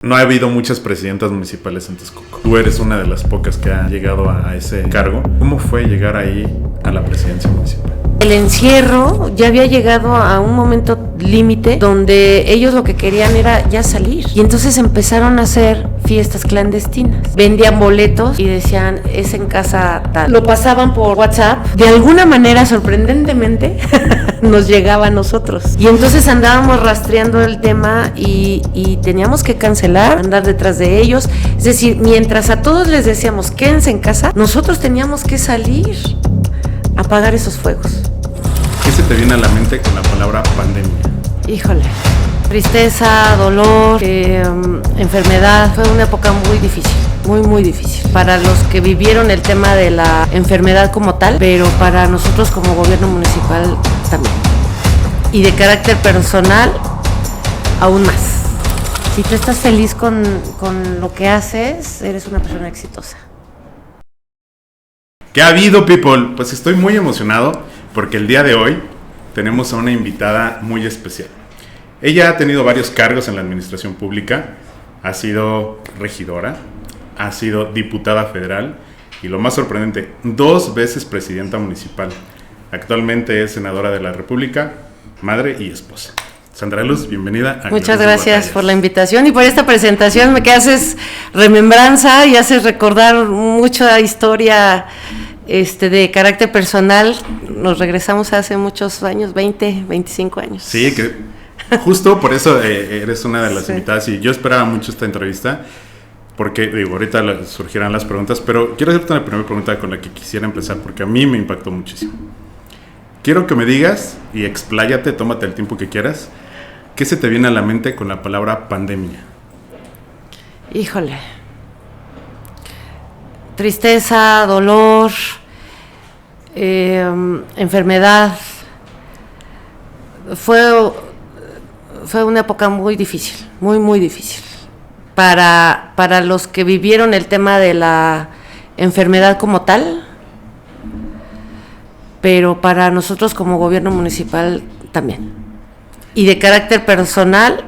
No ha habido muchas presidentas municipales en Texcoco. Tú eres una de las pocas que ha llegado a ese cargo. ¿Cómo fue llegar ahí a la presidencia municipal? El encierro ya había llegado a un momento límite donde ellos lo que querían era ya salir. Y entonces empezaron a hacer fiestas clandestinas. Vendían boletos y decían, es en casa tal. Lo pasaban por WhatsApp. De alguna manera, sorprendentemente, nos llegaba a nosotros. Y entonces andábamos rastreando el tema y teníamos que cancelar, andar detrás de ellos. Es decir, mientras a todos les decíamos, quédense en casa, nosotros teníamos que salir a apagar esos fuegos. ¿Qué se te viene a la mente con la palabra pandemia? Híjole, tristeza, dolor, enfermedad. Fue una época muy difícil, muy difícil. Para los que vivieron el tema de la enfermedad como tal, pero para nosotros como gobierno municipal también. Y de carácter personal, aún más. Si tú estás feliz con lo que haces, eres una persona exitosa. ¿Qué ha habido, people? Pues estoy muy emocionado porque el día de hoy tenemos a una invitada muy especial. Ella ha tenido varios cargos en la administración pública, ha sido regidora, ha sido diputada federal y lo más sorprendente, 2 veces presidenta municipal. Actualmente es senadora de la República, madre y esposa. Sandra Luz, bienvenida. Muchas gracias por la invitación y por esta presentación, que haces remembranza y haces recordar mucha historia de carácter personal. Nos regresamos hace muchos años, 20, 25 años. Sí, que justo por eso eres una de las invitadas y yo esperaba mucho esta entrevista porque, ahorita surgirán las preguntas, pero quiero hacerte una primera pregunta con la que quisiera empezar porque a mí me impactó muchísimo. Quiero que me digas y expláyate, tómate el tiempo que quieras. ¿Qué se te viene a la mente con la palabra pandemia? Híjole. Tristeza, dolor, enfermedad. Fue una época muy difícil, muy difícil. Para los que vivieron el tema de la enfermedad como tal, pero para nosotros como gobierno municipal también. Y de carácter personal,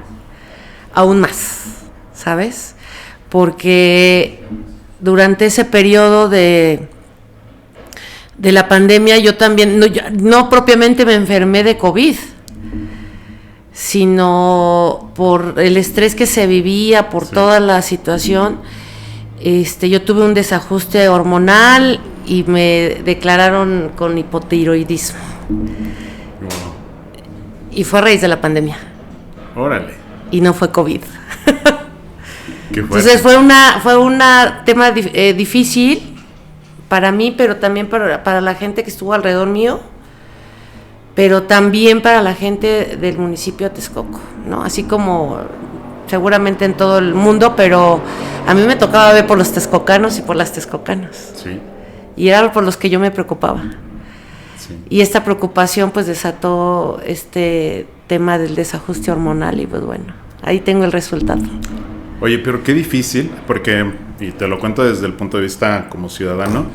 aún más, ¿sabes? Porque durante ese periodo de la pandemia yo también, no propiamente me enfermé de COVID, sino por el estrés que se vivía, por toda la situación. Yo tuve un desajuste hormonal y me declararon con hipotiroidismo. Y fue a raíz de la pandemia. Órale. Y no fue COVID. ¿Qué fue? Entonces fue un tema difícil para mí, pero también para la gente que estuvo alrededor mío, pero también para la gente del municipio de Texcoco, ¿no? Así como seguramente en todo el mundo, pero a mí me tocaba ver por los texcocanos y por las texcocanas. Sí. Y era por los que yo me preocupaba. Sí. Y esta preocupación pues desató este tema del desajuste hormonal y pues bueno, ahí tengo el resultado. Oye, pero qué difícil, porque, y te lo cuento desde el punto de vista como ciudadano,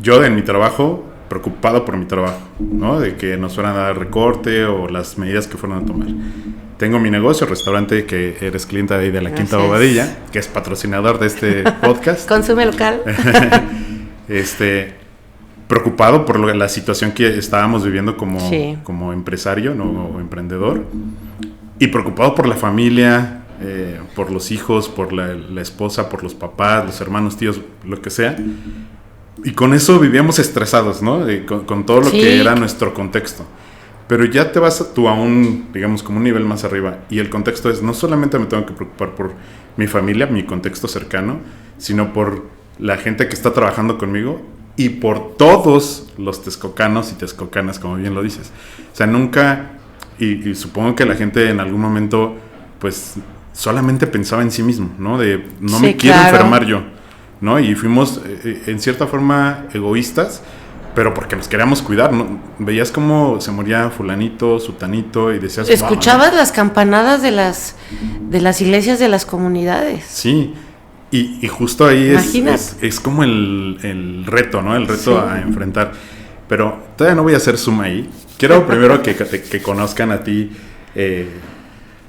yo en mi trabajo, preocupado por mi trabajo, ¿no? De que nos fueran a dar recorte o las medidas que fueran a tomar. Tengo mi negocio, restaurante, que eres cliente ahí de la Quinta Bobadilla, que es patrocinador de este podcast. Consume local. Preocupado por la situación que estábamos viviendo como empresario, ¿no? O emprendedor, y preocupado por la familia, por los hijos, por la esposa, por los papás, los hermanos, tíos, lo que sea. Y con eso vivíamos estresados, ¿no? Con todo lo que era nuestro contexto. Pero ya te vas tú a un, digamos, como un nivel más arriba. Y el contexto es, no solamente me tengo que preocupar por mi familia, mi contexto cercano, sino por la gente que está trabajando conmigo y por todos los texcocanos y texcocanas, como bien lo dices. O sea, nunca, y supongo que la gente en algún momento, pues, solamente pensaba en sí mismo, ¿no? De, no me quiero enfermar yo, ¿no? Y fuimos, en cierta forma, egoístas, pero porque nos queríamos cuidar, ¿no? Veías cómo se moría fulanito, sutanito, y decías... Escuchabas las campanadas de las iglesias de las comunidades. Sí, y justo ahí es como el reto, ¿no? El reto a enfrentar. Pero todavía no voy a hacer zoom ahí. Quiero primero que conozcan a ti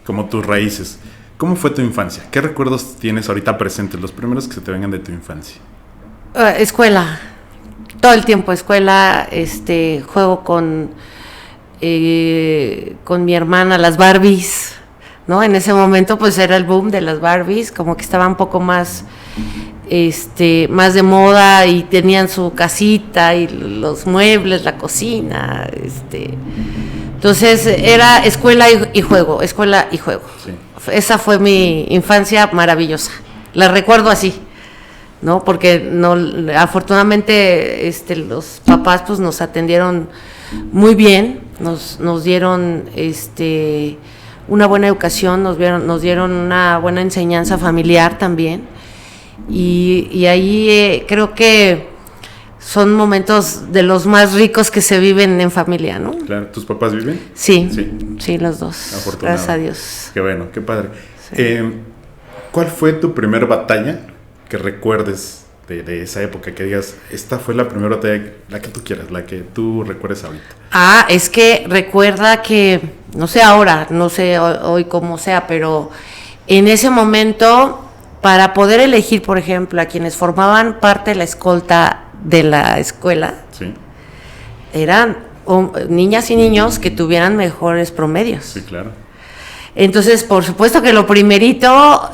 como tus raíces. ¿Cómo fue tu infancia? ¿Qué recuerdos tienes ahorita presentes, los primeros que se te vengan de tu infancia? Escuela, todo el tiempo escuela, juego con mi hermana, las Barbies, ¿no? En ese momento pues era el boom de las Barbies, como que estaba un poco más más de moda y tenían su casita y los muebles, la cocina, entonces era escuela y juego, escuela y juego. Sí. Esa fue mi infancia maravillosa, la recuerdo así, ¿no? Porque no, afortunadamente los papás pues nos atendieron muy bien, nos dieron una buena educación, nos dieron una buena enseñanza familiar también. Y ahí creo que son momentos de los más ricos que se viven en familia, ¿no? Claro, ¿tus papás viven? Sí, los dos, gracias a Dios. Qué bueno, qué padre. Sí. ¿Cuál fue tu primera batalla que recuerdes de esa época? Que digas, esta fue la primera batalla, la que tú quieras, la que tú recuerdes ahorita. Es que recuerda que, no sé ahora, no sé hoy cómo sea, pero en ese momento, para poder elegir, por ejemplo, a quienes formaban parte de la escolta de la escuela, sí, eran niñas y niños que tuvieran mejores promedios. Sí, claro. Entonces, por supuesto que lo primerito,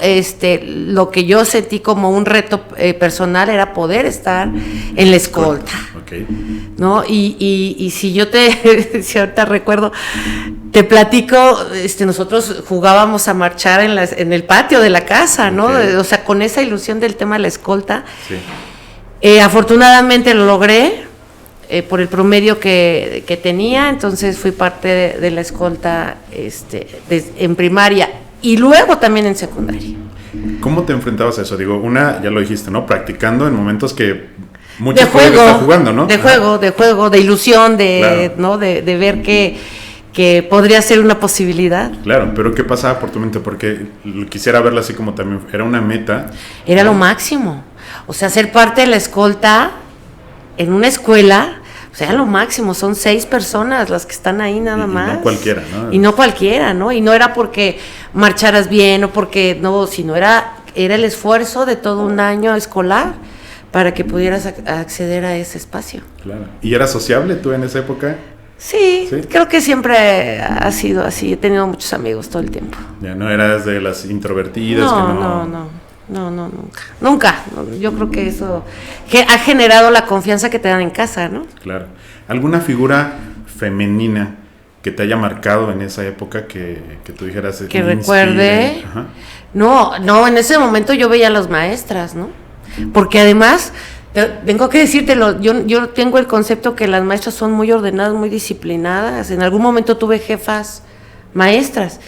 lo que yo sentí como un reto personal era poder estar en la escolta. Okay. ¿No? Y si yo si ahorita recuerdo, te platico, nosotros jugábamos a marchar en el patio de la casa, ¿no? Okay. O sea, con esa ilusión del tema de la escolta. Sí. Afortunadamente lo logré. Por el promedio que tenía, entonces fui parte de la escolta en primaria y luego también en secundaria. ¿Cómo te enfrentabas a eso? Digo, ya lo dijiste, ¿no? Practicando en momentos que muchos colegas están jugando, ¿no? De juego, de ilusión, claro, ¿no? De ver que podría ser una posibilidad. Claro, pero ¿qué pasaba por tu mente? Porque quisiera verlo así como también, era una meta. Era lo máximo. O sea, ser parte de la escolta en una escuela, o sea, lo máximo, son 6 personas las que están ahí nada más. Y no cualquiera, ¿no? Y no cualquiera, ¿no? Y no era porque marcharas bien o porque, no, sino era el esfuerzo de todo un año escolar para que pudieras acceder a ese espacio. Claro. ¿Y eras sociable tú en esa época? Sí, creo que siempre ha sido así, he tenido muchos amigos todo el tiempo. Ya, ¿no eras de las introvertidas? No, nunca. Yo creo que eso ha generado la confianza que te dan en casa, ¿no? Claro. ¿Alguna figura femenina que te haya marcado en esa época que tú dijeras? Que recuerde. Ajá. No, en ese momento yo veía a las maestras, ¿no? Porque además, tengo que decírtelo, yo tengo el concepto que las maestras son muy ordenadas, muy disciplinadas. En algún momento tuve jefas maestras,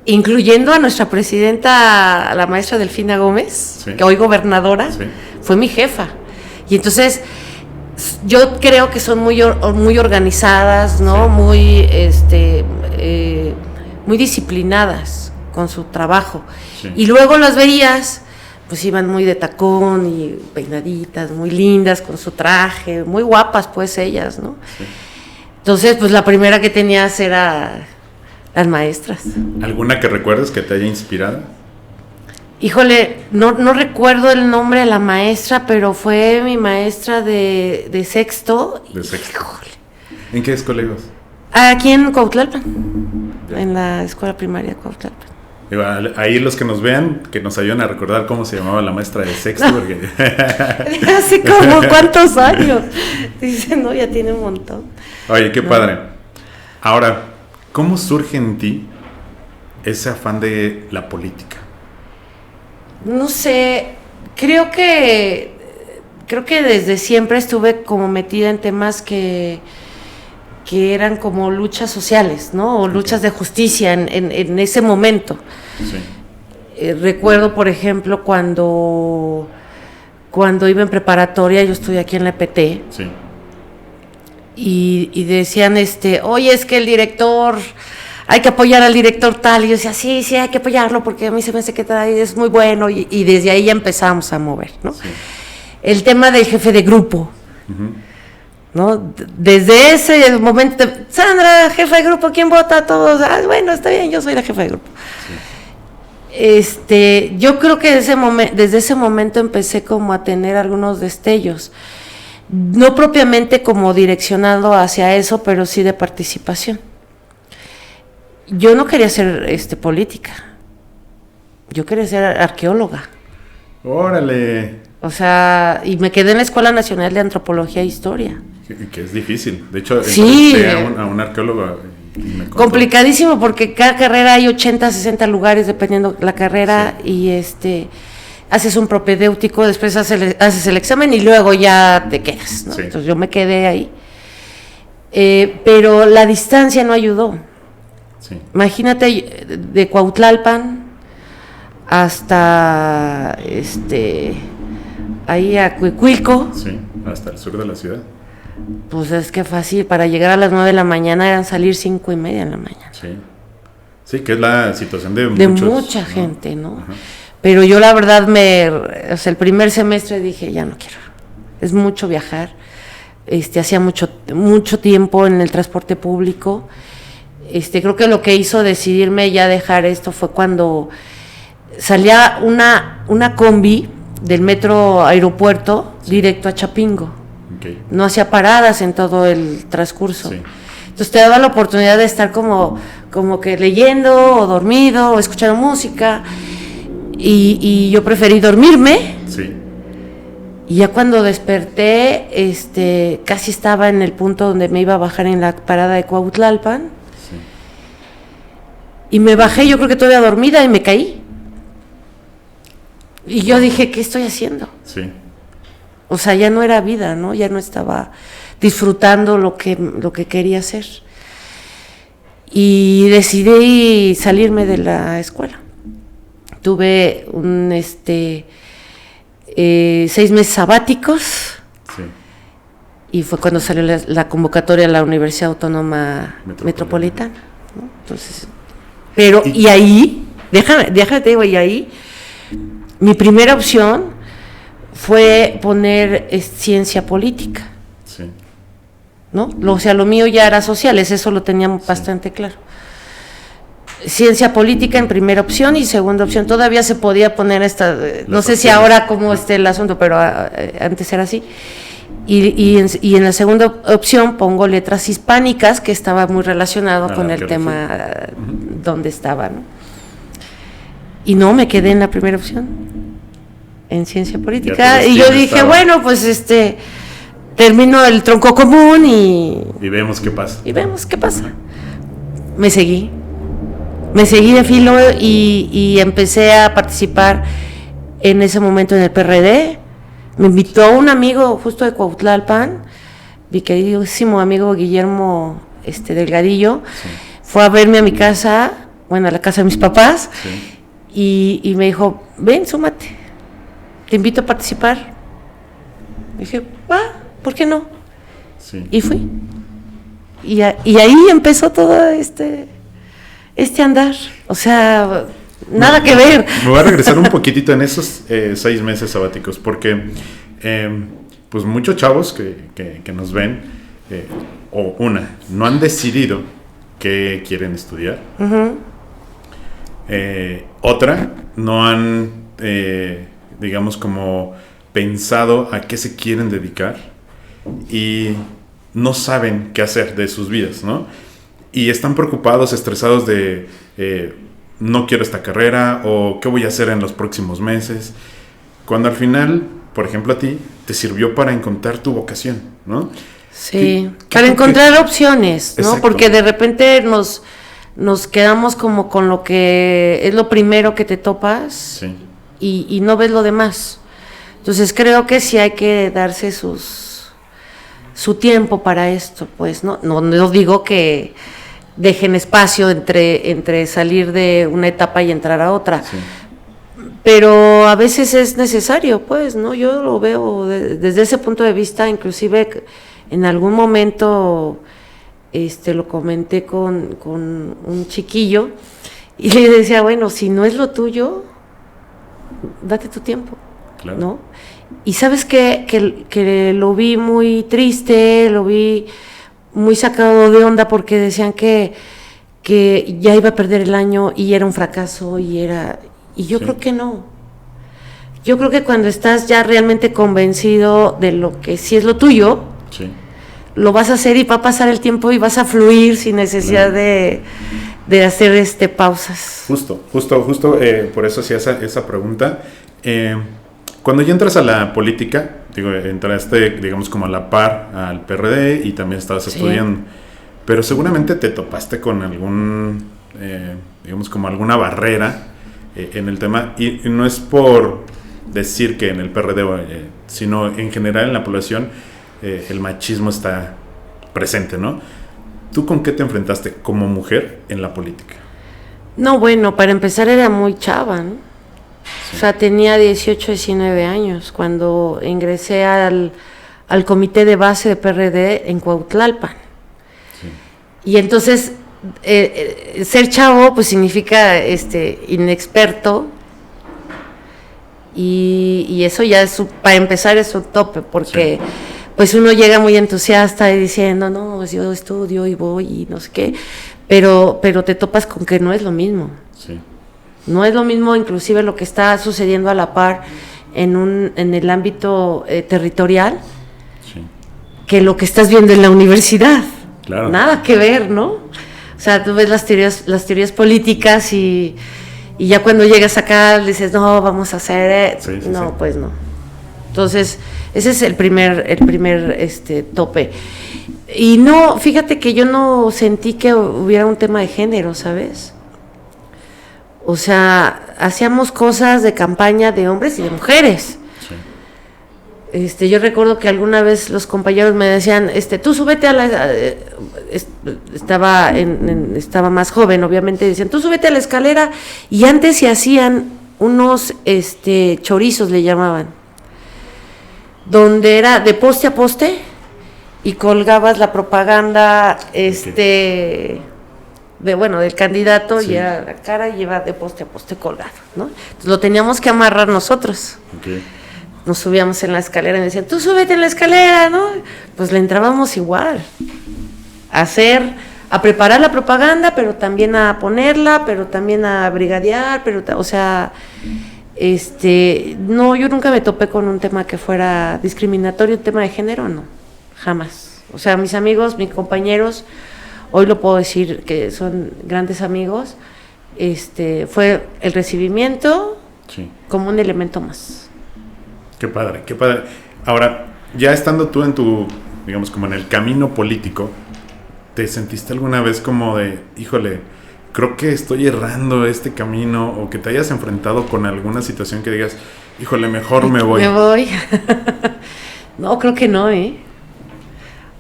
incluyendo a nuestra presidenta, la maestra Delfina Gómez, sí, que hoy gobernadora, sí, fue mi jefa. Y entonces, yo creo que son muy organizadas, ¿no? Sí. Muy disciplinadas con su trabajo. Sí. Y luego las veías, pues iban muy de tacón y peinaditas, muy lindas con su traje, muy guapas pues ellas, ¿no? Sí. Entonces, pues la primera que tenías era las maestras. ¿Alguna que recuerdes que te haya inspirado? Híjole, no recuerdo el nombre de la maestra, pero fue mi maestra de sexto. ¿De sexto? Híjole. ¿En qué escuela ibas? Aquí en Cuautlalpan, en la escuela primaria Cuautlalpan. Ahí los que nos vean, que nos ayuden a recordar cómo se llamaba la maestra de sexto. No. Porque hace como cuántos años. Dicen, no, ya tiene un montón. Oye, qué padre. Ahora, ¿cómo surge en ti ese afán de la política? No sé, creo que desde siempre estuve como metida en temas que eran como luchas sociales, ¿no? O luchas de justicia en ese momento. Sí. Recuerdo, por ejemplo, cuando iba en preparatoria, yo estudié aquí en la EPT. Sí. Y decían, oye, es que el director, hay que apoyar al director tal. Y yo decía, sí, hay que apoyarlo porque a mí se me hace que es muy bueno. Y desde ahí ya empezamos a mover, ¿no? Sí. El tema del jefe de grupo. Uh-huh. ¿No? Desde ese momento, Sandra, jefa de grupo, ¿quién vota? Todos, bueno, está bien, yo soy la jefa de grupo. Yo creo que desde ese momento empecé como a tener algunos destellos, no propiamente como direccionado hacia eso, pero sí de participación. Yo no quería ser política, yo quería ser arqueóloga. ¡Órale! O sea, y me quedé en la Escuela Nacional de Antropología e Historia. Que es difícil. De hecho, sí, a un arqueólogo. Complicadísimo, porque cada carrera hay 80, 60 lugares dependiendo la carrera, sí. Y haces un propedéutico, después haces el examen y luego ya te quedas, ¿no? Sí. Entonces yo me quedé ahí. Pero la distancia no ayudó. Sí. Imagínate, de Cuautlalpan hasta ahí a Cuicuilco. Sí, hasta el sur de la ciudad. Pues es que fácil, para llegar a las 9 de la mañana eran salir 5:30 de la mañana. Sí, sí, que es la situación de mucha gente, ¿no? Ajá. Pero yo la verdad el primer semestre dije, ya no quiero, es mucho viajar, hacía mucho tiempo en el transporte público, creo que lo que hizo decidirme ya dejar esto fue cuando salía una combi del metro aeropuerto, sí, directo a Chapingo. Okay. No hacía paradas en todo el transcurso. Sí. Entonces te daba la oportunidad de estar como que leyendo o dormido o escuchando música, y yo preferí dormirme. Sí. Y ya cuando desperté, casi estaba en el punto donde me iba a bajar en la parada de Cuautlalpan. Sí. Y me bajé, yo creo que todavía dormida, y me caí. Y yo dije, ¿qué estoy haciendo? Sí. O sea, ya no era vida, ¿no? Ya no estaba disfrutando lo que quería hacer. Y decidí salirme de la escuela. Tuve 6 meses sabáticos. Sí. Y fue cuando salió la convocatoria a la Universidad Autónoma Metropolitana, ¿no? Entonces, pero, y ahí, déjame te digo, y ahí, mi primera opción fue poner ciencia política. Sí. ¿No? O sea, lo mío ya era sociales, eso lo teníamos bastante claro. Ciencia política en primera opción, y segunda opción todavía se podía poner no sé si ahora cómo esté el asunto, pero antes era así. Y en la segunda opción pongo letras hispánicas, que estaba muy relacionado con el tema donde estaba, ¿no? Y no, me quedé en la primera opción, en ciencia política, y yo dije, bueno, pues termino el tronco común y vemos qué pasa. Me seguí de filo y empecé a participar en ese momento en el PRD. Me invitó un amigo justo de Cuautlalpan, mi queridísimo amigo Guillermo Delgadillo, sí, fue a verme a mi casa, a la casa de mis papás, sí, y me dijo, ven, súmate, te invito a participar. Dije, ¿por qué no? Sí. Y fui. Y ahí empezó todo este andar. O sea, nada que ver. Me voy a regresar un poquitito en esos 6 meses sabáticos, porque pues muchos chavos que nos ven, no han decidido qué quieren estudiar. Uh-huh. Otra, no han, digamos, como pensado a qué se quieren dedicar y no saben qué hacer de sus vidas, ¿no? Y están preocupados, estresados de no quiero esta carrera, o qué voy a hacer en los próximos meses, cuando al final, por ejemplo, a ti te sirvió para encontrar tu vocación, ¿no? Sí, para encontrar opciones, ¿no? Exacto. Porque de repente nos quedamos como con lo que es lo primero que te topas, sí, y no ves lo demás. Entonces creo que sí hay que darse su tiempo para esto, pues, ¿no? No digo que dejen espacio entre salir de una etapa y entrar a otra, sí, pero a veces es necesario, pues, ¿no? Yo lo veo desde ese punto de vista. Inclusive en algún momento lo comenté con un chiquillo y le decía, bueno, si no es lo tuyo, date tu tiempo, claro, ¿no? Y sabes que lo vi muy triste, lo vi muy sacado de onda, porque decían que ya iba a perder el año y era un fracaso, y Y yo creo que no. Yo creo que cuando estás ya realmente convencido de lo que sí es lo tuyo, lo vas a hacer y va a pasar el tiempo y vas a fluir sin necesidad de hacer pausas. Justo, por eso hacía esa pregunta. Cuando ya entras a la política, entraste, digamos, como a la par al PRD y también estabas estudiando, pero seguramente te topaste con digamos, como alguna barrera en el tema, y no es por decir que en el PRD, sino en general en la población, el machismo está presente, ¿no? ¿Tú con qué te enfrentaste como mujer en la política? No, bueno, para empezar era muy chava, ¿no? Sí. O sea, tenía 18, 19 años cuando ingresé al comité de base de PRD en Cuautlalpan. Sí. Y entonces, ser chavo, pues significa inexperto. Y eso ya para empezar es un tope, porque pues uno llega muy entusiasta y diciendo, no, pues yo estudio y voy y no sé qué, pero te topas con que no es lo mismo. Sí. No es lo mismo inclusive lo que está sucediendo a la par en el ámbito territorial que lo que estás viendo en la universidad. Claro. Nada que ver, ¿no? O sea, tú ves las teorías políticas y ya cuando llegas acá dices, no, vamos a hacer... Pues no. Entonces, ese es el primer tope. Y no, fíjate que yo no sentí que hubiera un tema de género, ¿sabes? O sea, hacíamos cosas de campaña de hombres y de mujeres. Sí. Yo recuerdo que alguna vez los compañeros me decían, tú súbete a la... estaba más joven, obviamente, decían, tú súbete a la escalera, y antes se hacían unos chorizos, le llamaban, donde era de poste a poste y colgabas la propaganda del candidato, y era la cara y iba de poste a poste colgado, ¿no? Entonces lo teníamos que amarrar nosotros. Okay. Nos subíamos en la escalera y me decían, tú súbete en la escalera, ¿no? Pues le entrábamos igual, a preparar la propaganda, pero también a ponerla, pero también a brigadear, no, yo nunca me topé con un tema que fuera discriminatorio, un tema de género, no, jamás. O sea, mis amigos, mis compañeros, hoy lo puedo decir que son grandes amigos, fue el recibimiento como un elemento más. Qué padre, qué padre. Ahora, ya estando tú digamos, como en el camino político, ¿te sentiste alguna vez como de, híjole, creo que estoy errando este camino, o que te hayas enfrentado con alguna situación que digas, híjole, mejor me voy? Me voy. No, creo que no,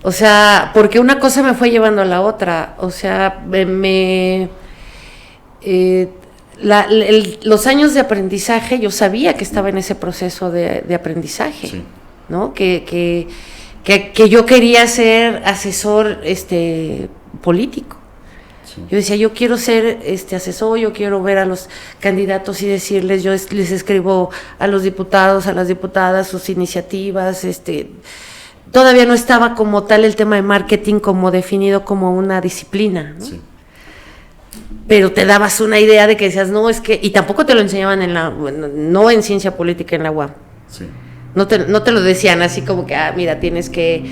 O sea, porque una cosa me fue llevando a la otra. O sea, los años de aprendizaje, yo sabía que estaba en ese proceso de aprendizaje, ¿no? Que yo quería ser asesor político. Sí. Yo decía, yo quiero ser asesor, yo quiero ver a los candidatos y decirles, yo les escribo a los diputados, a las diputadas sus iniciativas, todavía no estaba como tal el tema de marketing como definido como una disciplina, ¿no? Sí. Pero te dabas una idea de que decías, no, es que, y tampoco te lo enseñaban no en ciencia política en la UAM. Sí. No te lo decían así como que, mira, tienes que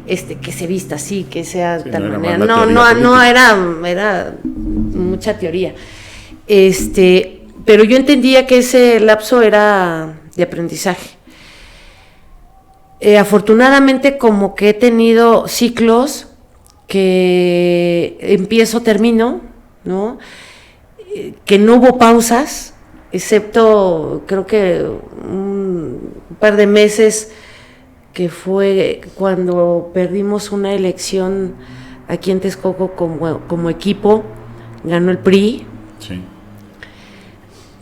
se vista así, que sea de tal manera. No, era mucha teoría. Pero yo entendía que ese lapso era de aprendizaje. Afortunadamente, como que he tenido ciclos que empiezo, termino, ¿no? Que no hubo pausas, excepto creo que un par de meses, que fue cuando perdimos una elección aquí en Texcoco como equipo, ganó el PRI. Sí.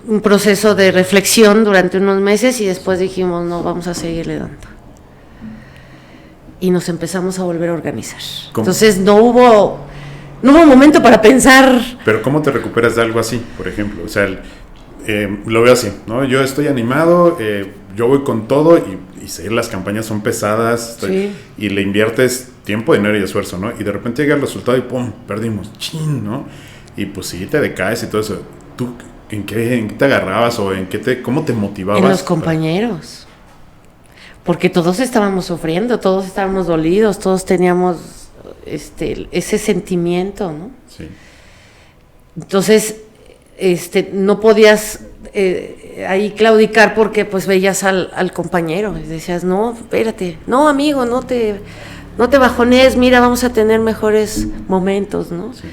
Un proceso de reflexión durante unos meses y después dijimos, no, vamos a seguirle dando. Y nos empezamos a volver a organizar. ¿Cómo? Entonces no hubo momento para pensar. Pero ¿cómo te recuperas de algo así, por ejemplo? O sea, lo veo así, ¿no? Yo estoy animado, yo voy con todo y sé, las campañas son pesadas, y le inviertes tiempo, dinero y esfuerzo, ¿no? Y de repente llega el resultado y ¡pum! Perdimos, ¡chin!, ¿no? Y pues sí, te decaes y todo eso. ¿Tú ¿En qué te agarrabas o cómo te motivabas? En los compañeros. Porque todos estábamos sufriendo, todos estábamos dolidos, todos teníamos ese sentimiento, ¿no? Sí. Entonces, no podías ahí claudicar porque pues veías al compañero y decías, no, espérate, no, amigo, no te bajones, mira, vamos a tener mejores momentos, ¿no? Sí.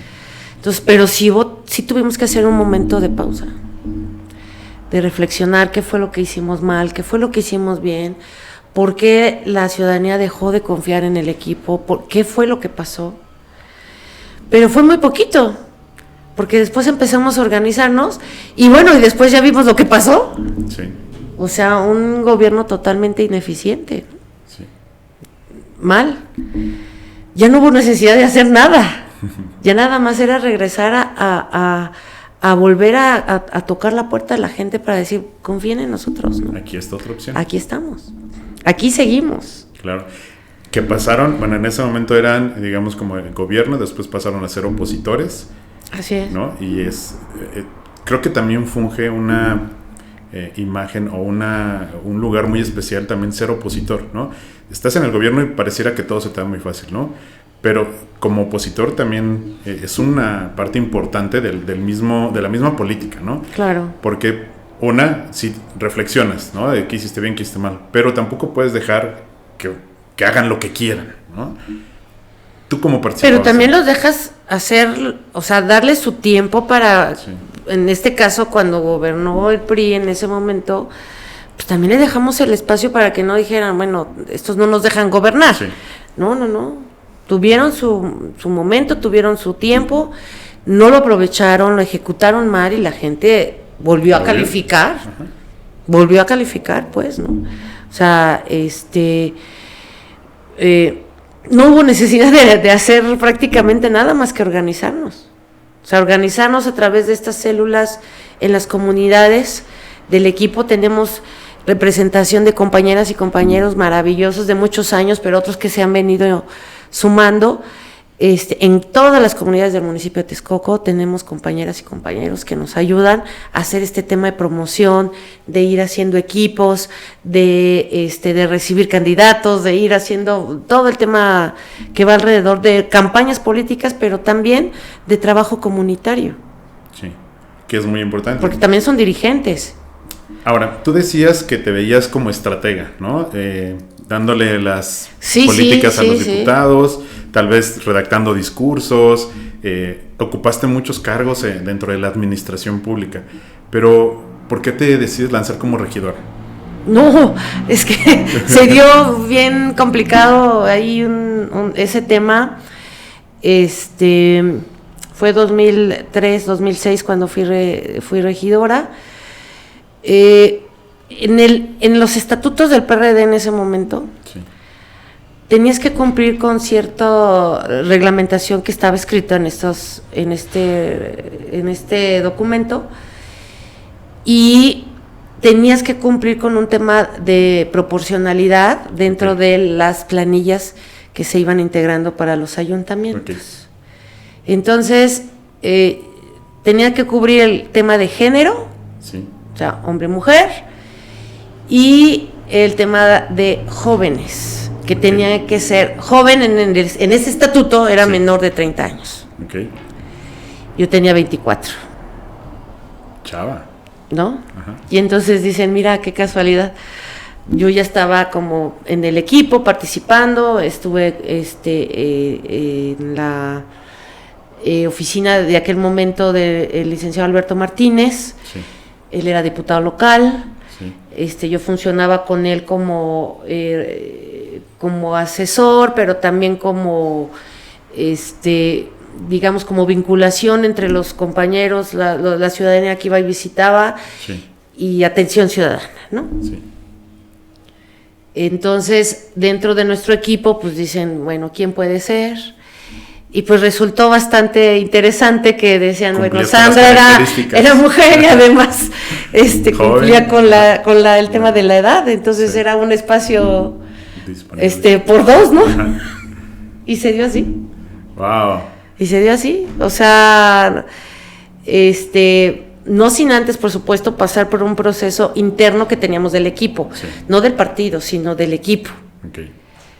Entonces, pero sí tuvimos que hacer un momento de pausa, de reflexionar qué fue lo que hicimos mal, qué fue lo que hicimos bien, por qué la ciudadanía dejó de confiar en el equipo, qué fue lo que pasó. Pero fue muy poquito, porque después empezamos a organizarnos y bueno, y después ya vimos lo que pasó. Sí. O sea, un gobierno totalmente ineficiente. Sí. Mal. Ya no hubo necesidad de hacer nada. Ya nada más era regresar a volver a tocar la puerta de la gente para decir, confíen en nosotros, ¿no? Aquí está otra opción. Aquí estamos. Aquí seguimos. Claro. Que pasaron, bueno, en ese momento eran, digamos, como el gobierno, después pasaron a ser opositores. Así es. ¿No? Y creo que también funge una imagen o un lugar muy especial también ser opositor, ¿no? Estás en el gobierno y pareciera que todo se te da muy fácil, ¿no? Pero como opositor también es una parte importante de la misma política, ¿no? Claro. Porque si reflexionas, ¿no? De qué hiciste bien, qué hiciste mal, pero tampoco puedes dejar que hagan lo que quieran, ¿no? ¿Tú cómo participas? Pero también los dejas hacer, o sea, darle su tiempo para, sí. En este caso, cuando gobernó el PRI en ese momento, pues también le dejamos el espacio para que no dijeran, bueno, estos no nos dejan gobernar. Sí. No. Tuvieron su momento, tuvieron su tiempo, no lo aprovecharon, lo ejecutaron mal y la gente volvió a calificar. Ajá. Volvió a calificar, pues, ¿no? O sea, no hubo necesidad de hacer prácticamente nada más que organizarnos. O sea, organizarnos a través de estas células en las comunidades del equipo. Tenemos representación de compañeras y compañeros maravillosos de muchos años, pero otros que se han venido sumando. En todas las comunidades del municipio de Texcoco tenemos compañeras y compañeros que nos ayudan a hacer este tema de promoción, de ir haciendo equipos, de recibir candidatos, de ir haciendo todo el tema que va alrededor de campañas políticas, pero también de trabajo comunitario. Sí, que es muy importante. Porque también son dirigentes. Ahora, tú decías que te veías como estratega, ¿no? Dándole las políticas a los diputados, tal vez redactando discursos, ocupaste muchos cargos dentro de la administración pública, pero ¿por qué te decides lanzar como regidora? No, es que se dio bien complicado ahí ese tema. Fue 2003, 2006 cuando fui regidora. En los estatutos del PRD en ese momento, sí, tenías que cumplir con cierta reglamentación que estaba escrita en este documento, y tenías que cumplir con un tema de proporcionalidad dentro de las planillas que se iban integrando para los ayuntamientos. Entonces, tenía que cubrir el tema de género, sí, o sea, hombre-mujer, y el tema de jóvenes, que tenía que ser joven en ese estatuto, era menor de 30 años. Okay. Yo tenía 24. Chava. ¿No? Ajá. Y entonces dicen, mira, qué casualidad. Yo ya estaba como en el equipo participando, estuve en la oficina de aquel momento del licenciado Alberto Martínez. Sí. Él era diputado local. Sí. Yo funcionaba con él como asesor, pero también como digamos, como vinculación entre los compañeros, la ciudadanía que iba y visitaba, sí, y atención ciudadana, ¿no? Sí. Entonces, dentro de nuestro equipo, pues dicen, bueno, ¿quién puede ser? Y pues resultó bastante interesante que decían, bueno, Sandra era mujer y además cumplía con el tema de la edad, entonces sí, era un espacio por dos, ¿no? Ajá. Y se dio así. Wow. Y se dio así, o sea, no sin antes, por supuesto, pasar por un proceso interno que teníamos del equipo, no del partido, sino del equipo. Okay.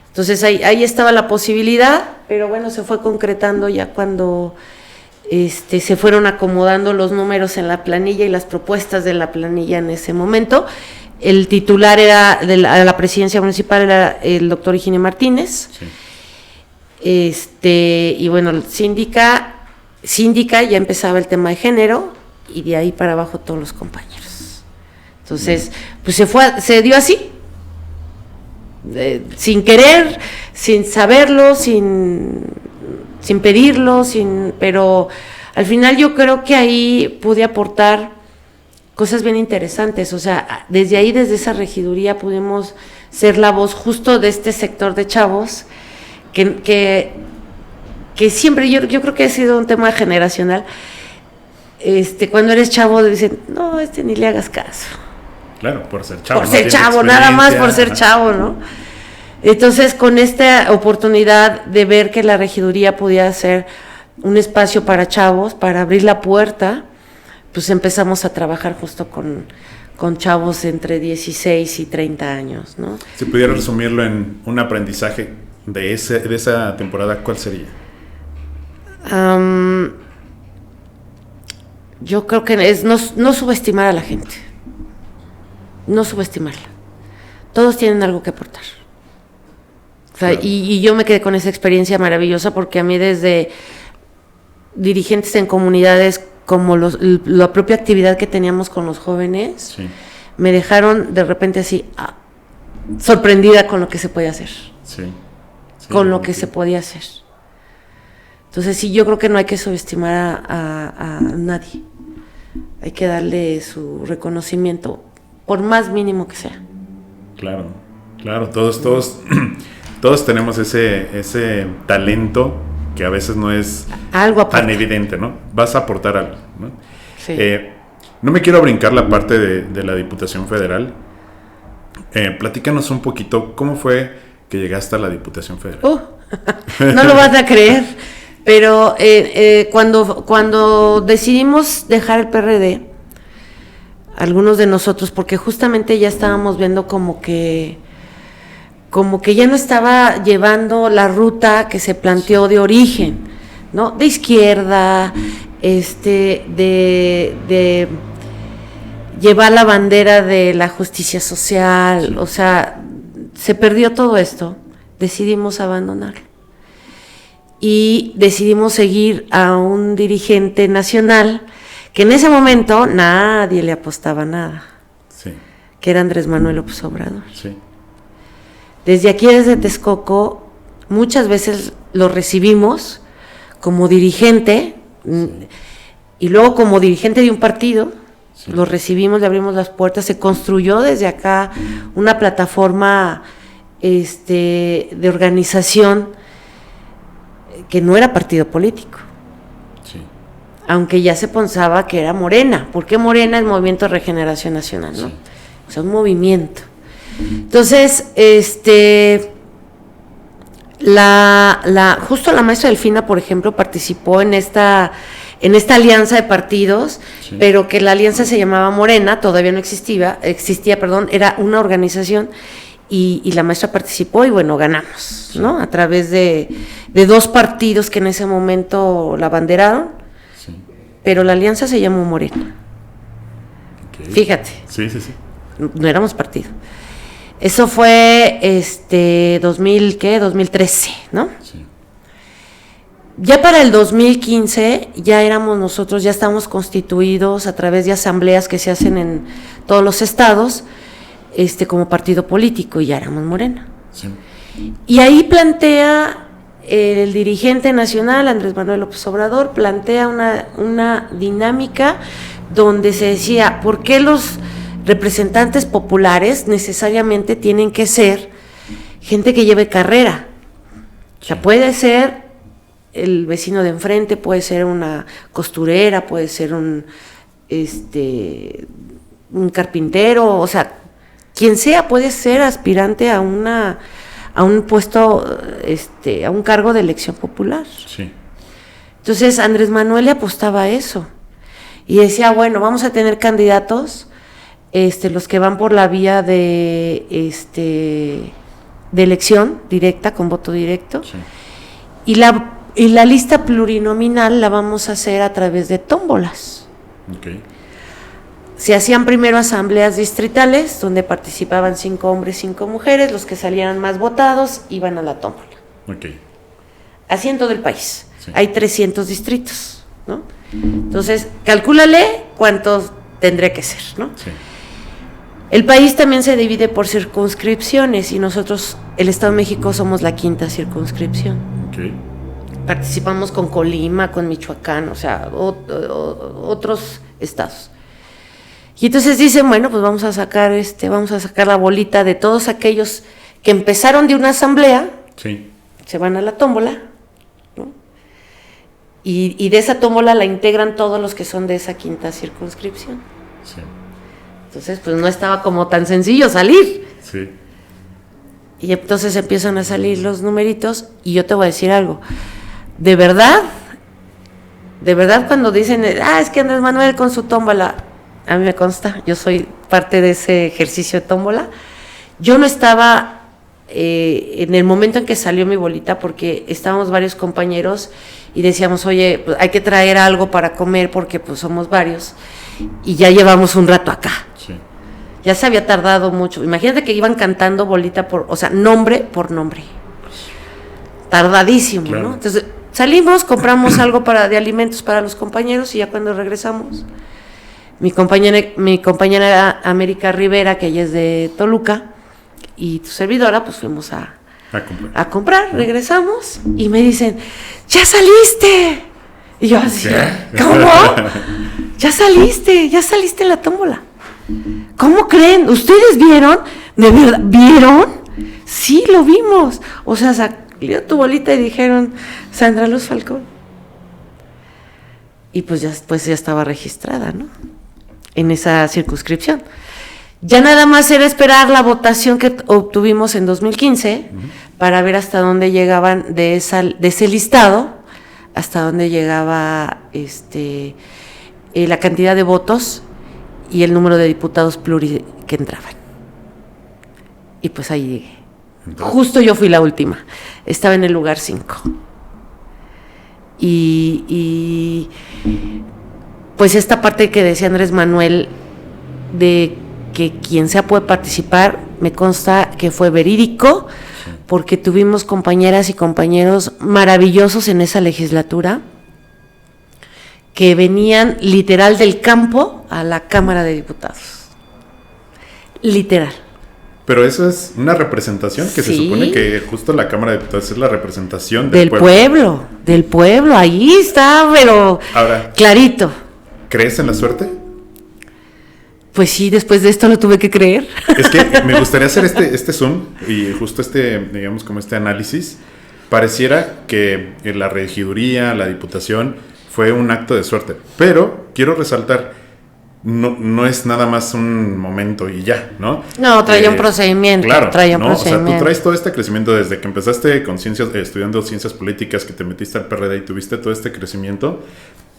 Entonces ahí estaba la posibilidad, pero bueno, se fue concretando ya cuando se fueron acomodando los números en la planilla y las propuestas de la planilla en ese momento. El titular era de la presidencia municipal, era el doctor Higinio Martínez. Y bueno, síndica, ya empezaba el tema de género, y de ahí para abajo todos los compañeros. Entonces, pues se dio así, sin querer, sin saberlo, sin pedirlo, pero al final yo creo que ahí pude aportar cosas bien interesantes. O sea, desde ahí, desde esa regiduría, pudimos ser la voz justo de este sector de chavos que siempre, yo creo que ha sido un tema generacional. Cuando eres chavo dicen, no, ni le hagas caso. Claro, por ser chavo. Por ser chavo, nada más por ser chavo, ¿no? Entonces, con esta oportunidad de ver que la regiduría podía ser un espacio para chavos, para abrir la puerta, pues empezamos a trabajar justo con chavos entre 16 y 30 años, ¿no? Si pudiera resumirlo en un aprendizaje de esa temporada, ¿cuál sería? Yo creo que es no subestimar a la gente, no subestimarla. Todos tienen algo que aportar. O sea, claro. Y yo me quedé con esa experiencia maravillosa, porque a mí, desde dirigentes en comunidades, como la propia actividad que teníamos con los jóvenes, me dejaron de repente así sorprendida con lo que se podía hacer. Con lo que se podía hacer. Entonces sí, yo creo que no hay que subestimar a nadie. Hay que darle su reconocimiento, por más mínimo que sea. Claro, todos tenemos ese talento que a veces no es algo tan evidente, ¿no? Vas a aportar algo, ¿no? Sí. No me quiero brincar la parte de la Diputación Federal. Platícanos un poquito, ¿cómo fue que llegaste a la Diputación Federal? No lo vas a creer, pero cuando decidimos dejar el PRD, algunos de nosotros, porque justamente ya estábamos viendo como que ya no estaba llevando la ruta que se planteó de origen, ¿no? De izquierda, de llevar la bandera de la justicia social, o sea, se perdió todo esto. Decidimos abandonarlo y decidimos seguir a un dirigente nacional que en ese momento nadie le apostaba nada, que era Andrés Manuel López Obrador. Desde aquí, desde Texcoco, muchas veces lo recibimos como dirigente, y luego como dirigente de un partido, lo recibimos, le abrimos las puertas. Se construyó desde acá una plataforma de organización que no era partido político, aunque ya se pensaba que era Morena. ¿Por qué Morena? Es Movimiento de Regeneración Nacional, ¿no? O sea, un movimiento. Entonces, justo la maestra Delfina, por ejemplo, participó en esta alianza de partidos, pero que la alianza se llamaba Morena, todavía no existía, era una organización, y la maestra participó, y bueno, ganamos, ¿no? A través de dos partidos que en ese momento la abanderaron, pero la alianza se llamó Morena. Fíjate. No éramos partido. Eso fue 2013, ¿no? Ya para el 2015 ya éramos nosotros, ya estábamos constituidos a través de asambleas que se hacen en todos los estados, como partido político, y ya éramos Morena. Y ahí plantea el dirigente nacional, Andrés Manuel López Obrador, plantea una dinámica donde se decía, ¿por qué los representantes populares necesariamente tienen que ser gente que lleve carrera? O sea, puede ser el vecino de enfrente, puede ser una costurera, puede ser un carpintero, o sea, quien sea puede ser aspirante a un puesto, a un cargo de elección popular. Entonces Andrés Manuel le apostaba a eso. y decía, bueno, vamos a tener candidatos, los que van por la vía de elección directa, con voto directo, sí. y la lista plurinominal la vamos a hacer a través de tómbolas. Okay. Se hacían primero asambleas distritales, donde participaban 5 hombres, 5 mujeres, los que salieran más votados iban a la tómbola. Okay. Así en todo el país. Sí. Hay 300 distritos, ¿no? Entonces, calcúlale cuántos tendría que ser, ¿no? Sí. El país también se divide por circunscripciones y nosotros, el Estado de México, somos la 5ª circunscripción. Okay. Participamos con Colima, con Michoacán, o sea, otros estados. Y entonces dicen, bueno, pues vamos a sacar la bolita de todos aquellos que empezaron de una asamblea, sí. se van a la tómbola, ¿no? Y de esa tómbola la integran todos los que son de esa 5ª circunscripción. Sí. Entonces, pues no estaba como tan sencillo salir. Sí. Y entonces empiezan a salir los numeritos, y yo te voy a decir algo. De verdad cuando dicen, es que Andrés Manuel con su tómbola, a mí me consta, yo soy parte de ese ejercicio de tómbola. Yo no estaba en el momento en que salió mi bolita, porque estábamos varios compañeros y decíamos, oye, pues hay que traer algo para comer porque pues somos varios y ya llevamos un rato acá. Sí. Ya se había tardado mucho. Imagínate que iban cantando bolita nombre por nombre. Tardadísimo, claro. ¿no? Entonces salimos, compramos algo de alimentos para los compañeros, y ya cuando regresamos, mi compañera América Rivera, que ella es de Toluca, y tu servidora, pues fuimos a comprar. Regresamos y me dicen, ¡ya saliste! Y yo así, ¿qué? ¿Cómo? Ya saliste en la tómbola. ¿Cómo creen? ¿Ustedes vieron? ¿De verdad? ¿Vieron? Sí, lo vimos. O sea, salió tu bolita y dijeron, Sandra Luz Falcón. Y pues ya estaba registrada, ¿no? En esa circunscripción. Ya nada más era esperar la votación que obtuvimos en 2015 para ver hasta dónde llegaban de ese listado, hasta dónde llegaba la cantidad de votos y el número de diputados pluri que entraban. Y pues ahí llegué. Entonces, justo yo fui la última, estaba en el lugar 5. Y pues esta parte que decía Andrés Manuel, de que quien sea puede participar, me consta que fue verídico, porque tuvimos compañeras y compañeros maravillosos en esa legislatura, que venían literal del campo a la Cámara de Diputados. Literal. Pero eso es una representación que sí. Se supone que justo la Cámara de Diputados es la representación del pueblo. Del pueblo, ahí está, pero ahora, clarito. ¿Crees en la suerte? Pues sí, después de esto lo tuve que creer. Es que me gustaría hacer este zoom y justo digamos como este análisis. Pareciera que la regiduría, la diputación, fue un acto de suerte. Pero quiero resaltar, no es nada más un momento y ya, ¿no? No, traía un procedimiento. Claro, procedimiento. O sea, tú traes todo este crecimiento desde que empezaste con estudiando ciencias políticas, que te metiste al PRD y tuviste todo este crecimiento.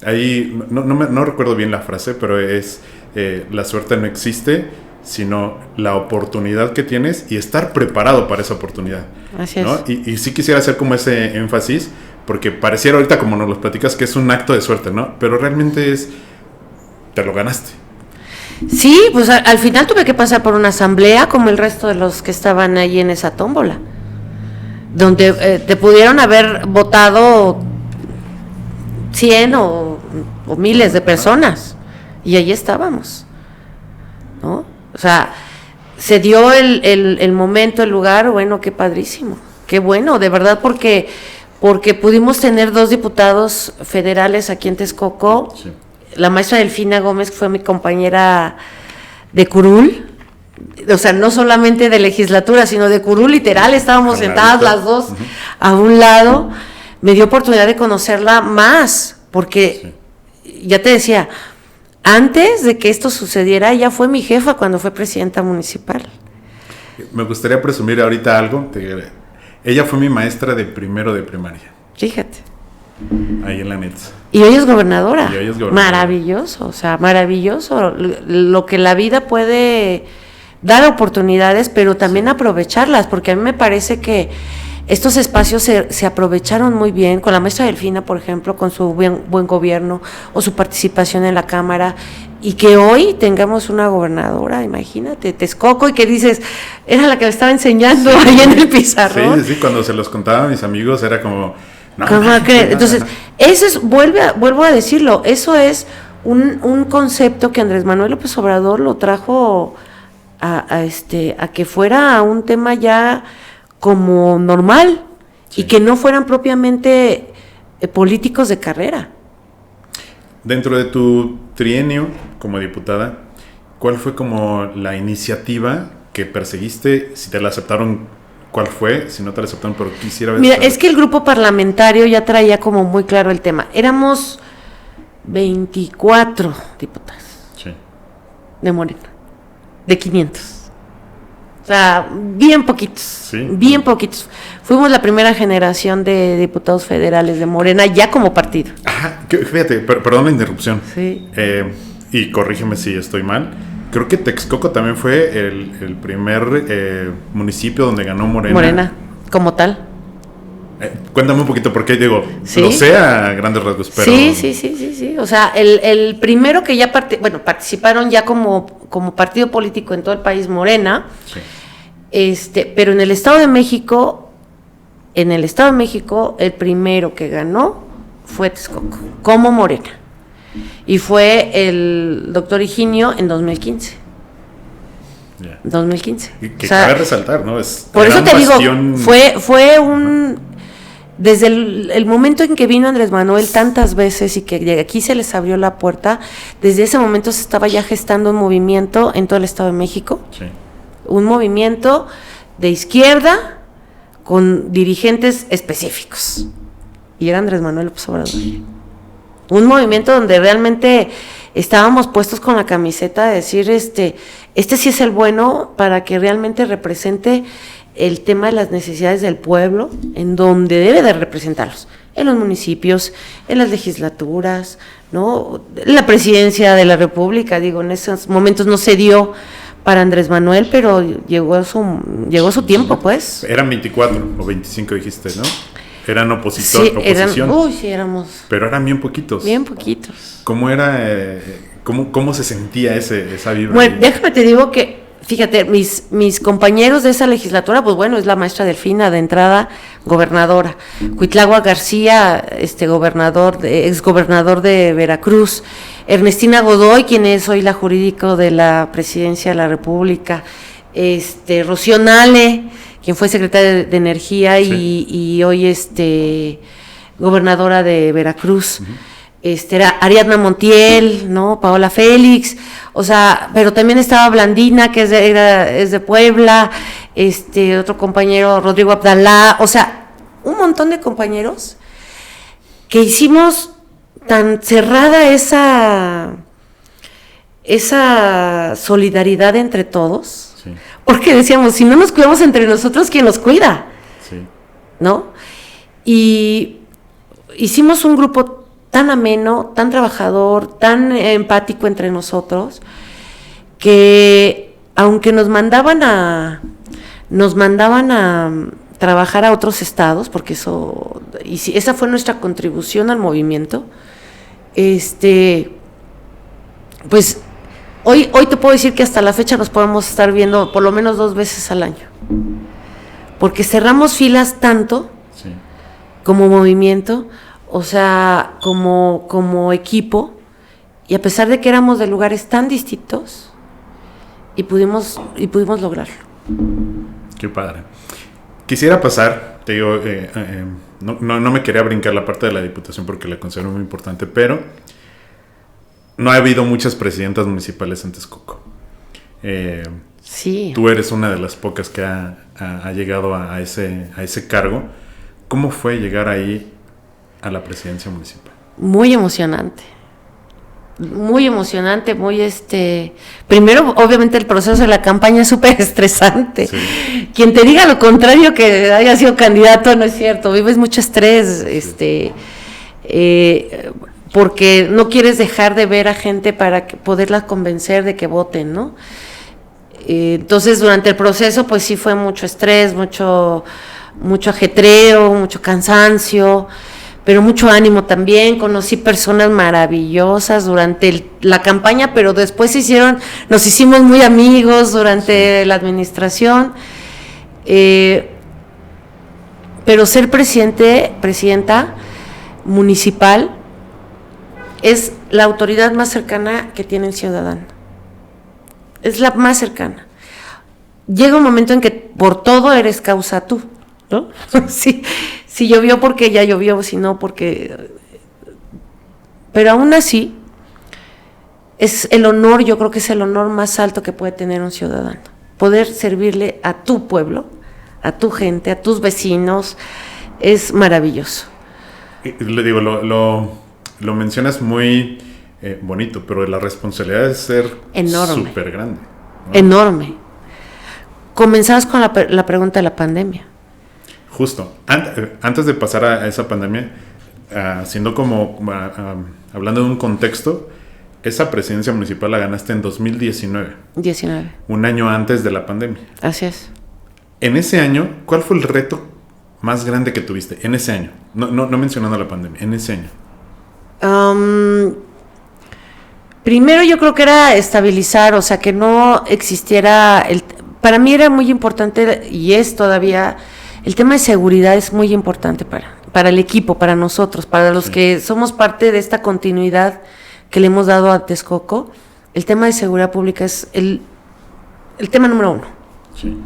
Ahí, no recuerdo bien la frase, pero es, la suerte no existe, sino la oportunidad que tienes y estar preparado para esa oportunidad. Así es. ¿No? Y sí quisiera hacer como ese énfasis, porque pareciera ahorita, como nos lo platicas, que es un acto de suerte, ¿no? Pero realmente te lo ganaste. Sí, pues al final tuve que pasar por una asamblea como el resto de los que estaban ahí en esa tómbola, donde te pudieron haber votado 100 o miles de personas, y ahí estábamos, ¿no? O sea, se dio el momento, el lugar, bueno, qué padrísimo, qué bueno, de verdad, porque pudimos tener 2 diputados federales aquí en Texcoco. Sí. La maestra Delfina Gómez, que fue mi compañera de curul, o sea, no solamente de legislatura, sino de curul, literal, estábamos sentadas las dos a un lado. Me dio oportunidad de conocerla más, porque ya te decía, antes de que esto sucediera, ella fue mi jefa cuando fue presidenta municipal. Me gustaría presumir ahorita algo. Ella fue mi maestra de primero de primaria. Fíjate. ahí en la NETS. Y hoy es gobernadora. Y hoy es gobernadora. Maravilloso, o sea, maravilloso. Lo que la vida puede dar oportunidades, pero también aprovecharlas, porque a mí me parece que estos espacios se aprovecharon muy bien con la maestra Delfina, por ejemplo, con su buen gobierno o su participación en la Cámara, y que hoy tengamos una gobernadora, imagínate, Texcoco, y que dices, era la que me estaba enseñando ahí en el pizarrón. Sí, cuando se los contaba a mis amigos era como... No, entonces, eso es, vuelvo a decirlo, eso es un concepto que Andrés Manuel López Obrador lo trajo a que fuera un tema ya como normal, y que no fueran propiamente políticos de carrera. Dentro de tu trienio como diputada, ¿cuál fue como la iniciativa que perseguiste? Si te la aceptaron, ¿cuál fue? Si no te la aceptaron, pero quisiera ver. Mira, es que el grupo parlamentario ya traía como muy claro el tema. Éramos 24 diputados de Morena, de 500. O sea, bien poquitos, bien poquitos. Fuimos la primera generación de diputados federales de Morena, ya como partido. Ajá, fíjate, perdón la interrupción. Sí. Y corrígeme si estoy mal. Creo que Texcoco también fue el primer municipio donde ganó Morena. Morena, como tal. Cuéntame un poquito, porque digo, lo sé a grandes rasgos, pero... Sí. O sea, el primero que ya participaron ya como partido político en todo el país, Morena. Sí. Pero en el Estado de México, el primero que ganó fue Texcoco, como Morena. Y fue el doctor Higinio en 2015. 2015. Que cabe resaltar, ¿no? Por eso te digo, fue un... Desde el momento en que vino Andrés Manuel tantas veces y que de aquí se les abrió la puerta, desde ese momento se estaba ya gestando un movimiento en todo el Estado de México. Sí. Un movimiento de izquierda con dirigentes específicos. Y era Andrés Manuel López Obrador. Un movimiento donde realmente estábamos puestos con la camiseta de decir, este sí es el bueno para que realmente represente el tema de las necesidades del pueblo, en donde debe de representarlos, en los municipios, en las legislaturas, ¿no? En la presidencia de la República. Digo, en esos momentos no se dio para Andrés Manuel, pero llegó su tiempo, pues. Eran 24 o 25, dijiste, ¿no? Eran oposición. Sí, éramos. Pero eran bien poquitos. Bien poquitos. ¿Cómo era, cómo se sentía esa vibra? Bueno, déjame te digo que, fíjate, mis compañeros de esa legislatura, pues bueno, es la maestra Delfina, de entrada, gobernadora. Cuitláhuac García, exgobernador de Veracruz. Ernestina Godoy, quien es hoy la jurídico de la Presidencia de la República. Rocío Nale, quien fue secretaria de Energía y hoy gobernadora de Veracruz. Uh-huh. Era Ariadna Montiel, ¿no? Paola Félix, o sea, pero también estaba Blandina, que es de Puebla, otro compañero, Rodrigo Abdalá, o sea, un montón de compañeros que hicimos tan cerrada esa solidaridad entre todos, sí. Porque decíamos, si no nos cuidamos entre nosotros, ¿quién nos cuida? Sí. ¿No? Y hicimos un grupo tan ameno, tan trabajador, tan empático entre nosotros, que aunque nos mandaban a trabajar a otros estados, porque esa fue nuestra contribución al movimiento, pues hoy te puedo decir que hasta la fecha nos podemos estar viendo por lo menos 2 veces al año, porque cerramos filas tanto, sí, como movimiento, o sea, como equipo, y a pesar de que éramos de lugares tan distintos, y pudimos lograrlo. Qué padre. Quisiera pasar, te digo, no me quería brincar la parte de la diputación porque la considero muy importante, pero no ha habido muchas presidentas municipales en Texcoco. Sí. Tú eres una de las pocas que ha llegado a ese cargo. ¿Cómo fue llegar ahí a la presidencia municipal? Muy emocionante, primero, obviamente, el proceso de la campaña es súper estresante. Sí. Quien te diga lo contrario, que haya sido candidato, no es cierto, vives mucho estrés, porque no quieres dejar de ver a gente para poderla convencer de que voten, ¿no? Entonces, durante el proceso, pues sí fue mucho estrés, mucho ajetreo, mucho cansancio, pero mucho ánimo también. Conocí personas maravillosas durante la campaña, pero después nos hicimos muy amigos durante la administración. Pero ser presidenta municipal es la autoridad más cercana que tiene el ciudadano. Es la más cercana. Llega un momento en que por todo eres causa tú, ¿no? Si llovió porque ya llovió, si no porque... Pero aún así, es el honor, yo creo que es el honor más alto que puede tener un ciudadano. Poder servirle a tu pueblo, a tu gente, a tus vecinos, es maravilloso. Le digo, lo mencionas muy bonito, pero la responsabilidad es ser súper grande, ¿no? Enorme. Comenzabas con la pregunta de la pandemia. Justo. Antes de pasar a esa pandemia, hablando de un contexto, esa presidencia municipal la ganaste en 2019. 19. Un año antes de la pandemia. Así es. En ese año, ¿cuál fue el reto más grande que tuviste? En ese año. No mencionando la pandemia, en ese año. Primero yo creo que era estabilizar, o sea, que no existiera... Para mí era muy importante, y es todavía, el tema de seguridad es muy importante para el equipo, para nosotros, para los que somos parte de esta continuidad que le hemos dado a Texcoco. El tema de seguridad pública es el tema número 1. Sí.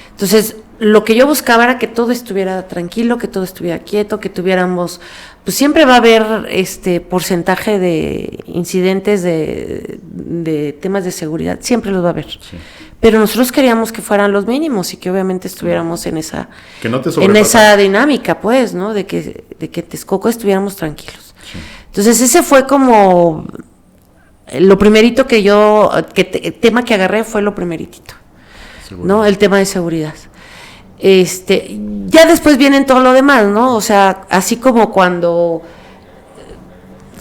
Entonces, lo que yo buscaba era que todo estuviera tranquilo, que todo estuviera quieto, que tuviéramos... Pues siempre va a haber porcentaje de incidentes de temas de seguridad, siempre los va a haber. Sí. Pero nosotros queríamos que fueran los mínimos y que obviamente estuviéramos en esa dinámica, pues, ¿no? De que Texcoco estuviéramos tranquilos. Sí. Entonces ese fue como lo primerito tema que agarré fue lo primeritito, ¿no? El tema de seguridad. Ya después vienen todo lo demás, ¿no? O sea, así como cuando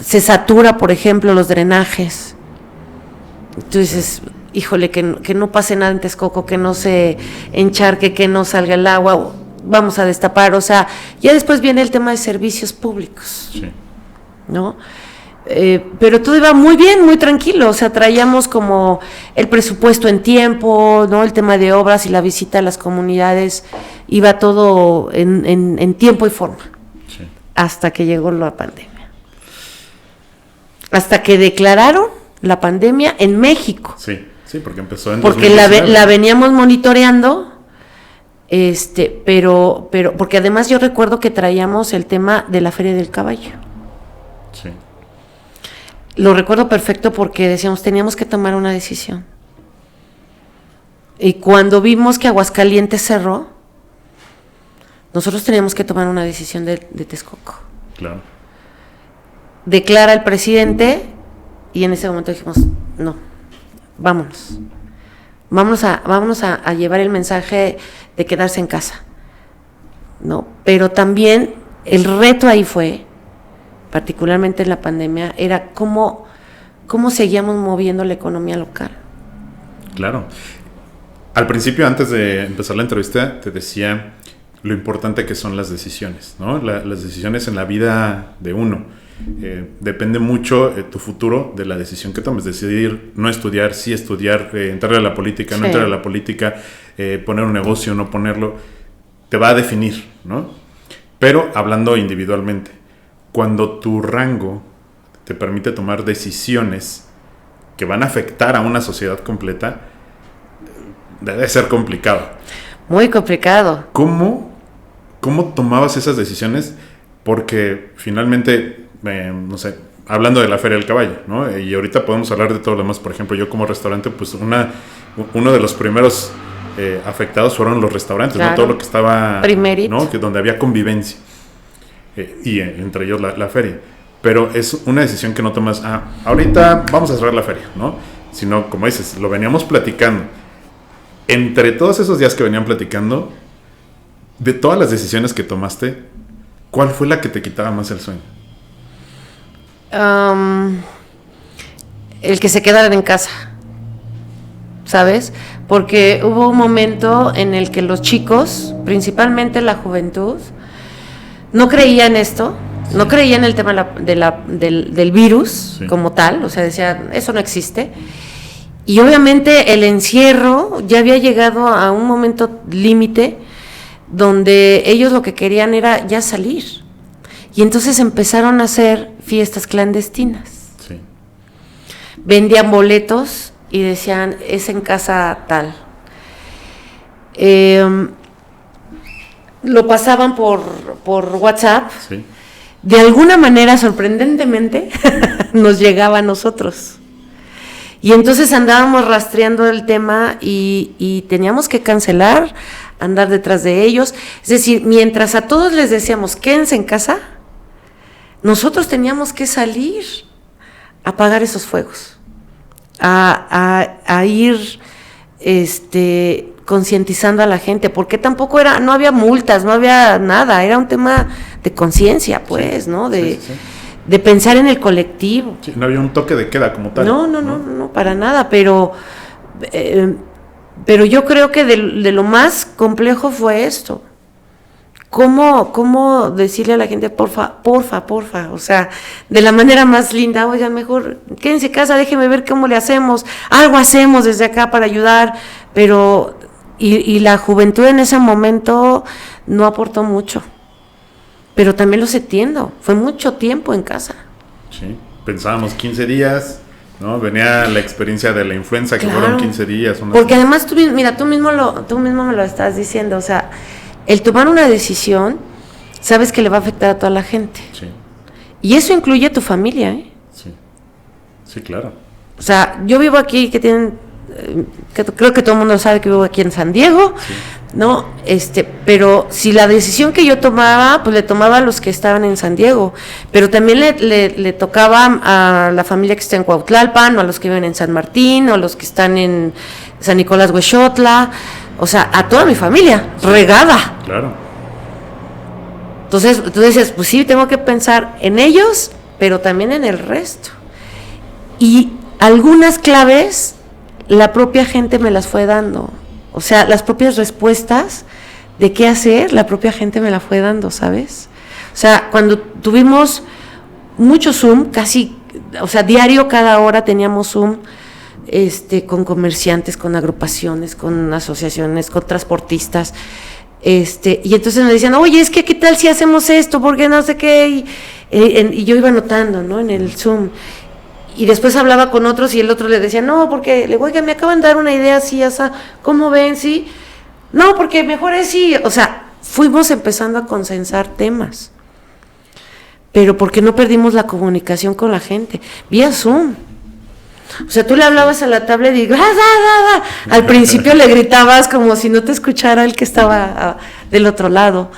se satura, por ejemplo, los drenajes. Tú dices, híjole, que no pase nada en Texcoco, que no se encharque, que no salga el agua, vamos a destapar. O sea, ya después viene el tema de servicios públicos, sí, ¿no? Pero todo iba muy bien, muy tranquilo, o sea, traíamos como el presupuesto en tiempo, ¿no? El tema de obras y la visita a las comunidades, iba todo en tiempo y forma, sí, hasta que llegó la pandemia. Hasta que declararon la pandemia en México. Sí, porque empezó en porque 2019. la veníamos monitoreando, pero porque además yo recuerdo que traíamos el tema de la Feria del Caballo. Sí. Lo recuerdo perfecto porque decíamos, teníamos que tomar una decisión. Y cuando vimos que Aguascalientes cerró, nosotros teníamos que tomar una decisión de Texcoco. Claro. Declara el presidente y en ese momento dijimos, no, vámonos a llevar el mensaje de quedarse en casa, ¿no? Pero también el reto ahí fue, particularmente en la pandemia, era cómo seguíamos moviendo la economía local. Claro. Al principio, antes de empezar la entrevista, te decía lo importante que son las decisiones, ¿no? Las decisiones en la vida de uno. Depende mucho tu futuro de la decisión que tomes. Decidir no estudiar, sí estudiar, entrar a la política, no entrar a la política, poner un negocio, no ponerlo, te va a definir, ¿no? Pero hablando individualmente, cuando tu rango te permite tomar decisiones que van a afectar a una sociedad completa, debe ser complicado. Muy complicado. ¿Cómo tomabas esas decisiones? Porque finalmente, no sé, hablando de la Feria del Caballo, ¿no? Y ahorita podemos hablar de todo lo demás. Por ejemplo, yo como restaurante, pues uno de los primeros afectados fueron los restaurantes, claro, ¿no? Todo lo que estaba, primerito, ¿no? Que donde había convivencia. Y entre ellos la feria. Pero es una decisión que no tomas, ahorita vamos a cerrar la feria, ¿no? Sino, como dices, lo veníamos platicando. Entre todos esos días que venían platicando, de todas las decisiones que tomaste, ¿cuál fue la que te quitaba más el sueño? el que se quedaran en casa, ¿sabes? Porque hubo un momento en el que los chicos, principalmente la juventud, no creían esto, no creían el tema del virus como tal, o sea, decían, eso no existe. Y obviamente el encierro ya había llegado a un momento límite donde ellos lo que querían era ya salir. Y entonces empezaron a hacer fiestas clandestinas. Sí. Vendían boletos y decían, es en casa tal. Lo pasaban por WhatsApp. Sí. De alguna manera, sorprendentemente, nos llegaba a nosotros. Y entonces andábamos rastreando el tema y teníamos que cancelar, andar detrás de ellos. Es decir, mientras a todos les decíamos, quédense en casa, nosotros teníamos que salir a apagar esos fuegos, a ir concientizando a la gente, porque tampoco no había multas, no había nada, era un tema de conciencia, pues, sí, ¿no? De pensar en el colectivo. Sí, no había un toque de queda como tal. No, para nada, pero yo creo que de lo más complejo fue esto. ¿Cómo decirle a la gente, porfa, o sea, de la manera más linda, oigan, mejor quédense en casa, déjenme ver cómo le hacemos, algo hacemos desde acá para ayudar, pero, y la juventud en ese momento no aportó mucho. Pero también los entiendo, fue mucho tiempo en casa. Sí, pensábamos 15 días, ¿no? Venía la experiencia de la influenza, que fueron 15 días. Porque además, tú mismo me lo estás diciendo, o sea, el tomar una decisión, sabes que le va a afectar a toda la gente. Sí. Y eso incluye a tu familia, ¿eh? Sí, claro. O sea, yo vivo aquí, creo que todo el mundo sabe que vivo aquí en San Diego, sí. ¿No? Pero si la decisión que yo tomaba, pues le tomaba a los que estaban en San Diego, pero también le tocaba a la familia que está en Cuautlalpan, o a los que viven en San Martín, o a los que están en San Nicolás Huexotla, o sea, a toda mi familia, regada. Claro. Entonces, tú decías, pues sí, tengo que pensar en ellos, pero también en el resto. Y algunas claves, la propia gente me las fue dando. O sea, las propias respuestas de qué hacer, la propia gente me la fue dando, ¿sabes? O sea, cuando tuvimos mucho Zoom, casi, o sea, diario, cada hora teníamos Zoom, con comerciantes, con agrupaciones, con asociaciones, con transportistas, y entonces nos decían, oye, es que qué tal si hacemos esto, porque no sé qué, y yo iba anotando, ¿no? En el Zoom. Y después hablaba con otros y el otro le decía, no, porque, le digo, oiga, me acaban de dar una idea así, esa, ¿cómo ven? Sí. No, porque mejor es sí. O sea, fuimos empezando a consensar temas. Pero porque no perdimos la comunicación con la gente. Vía Zoom. O sea, tú le hablabas a la tablet y al principio le gritabas como si no te escuchara el que estaba del otro lado.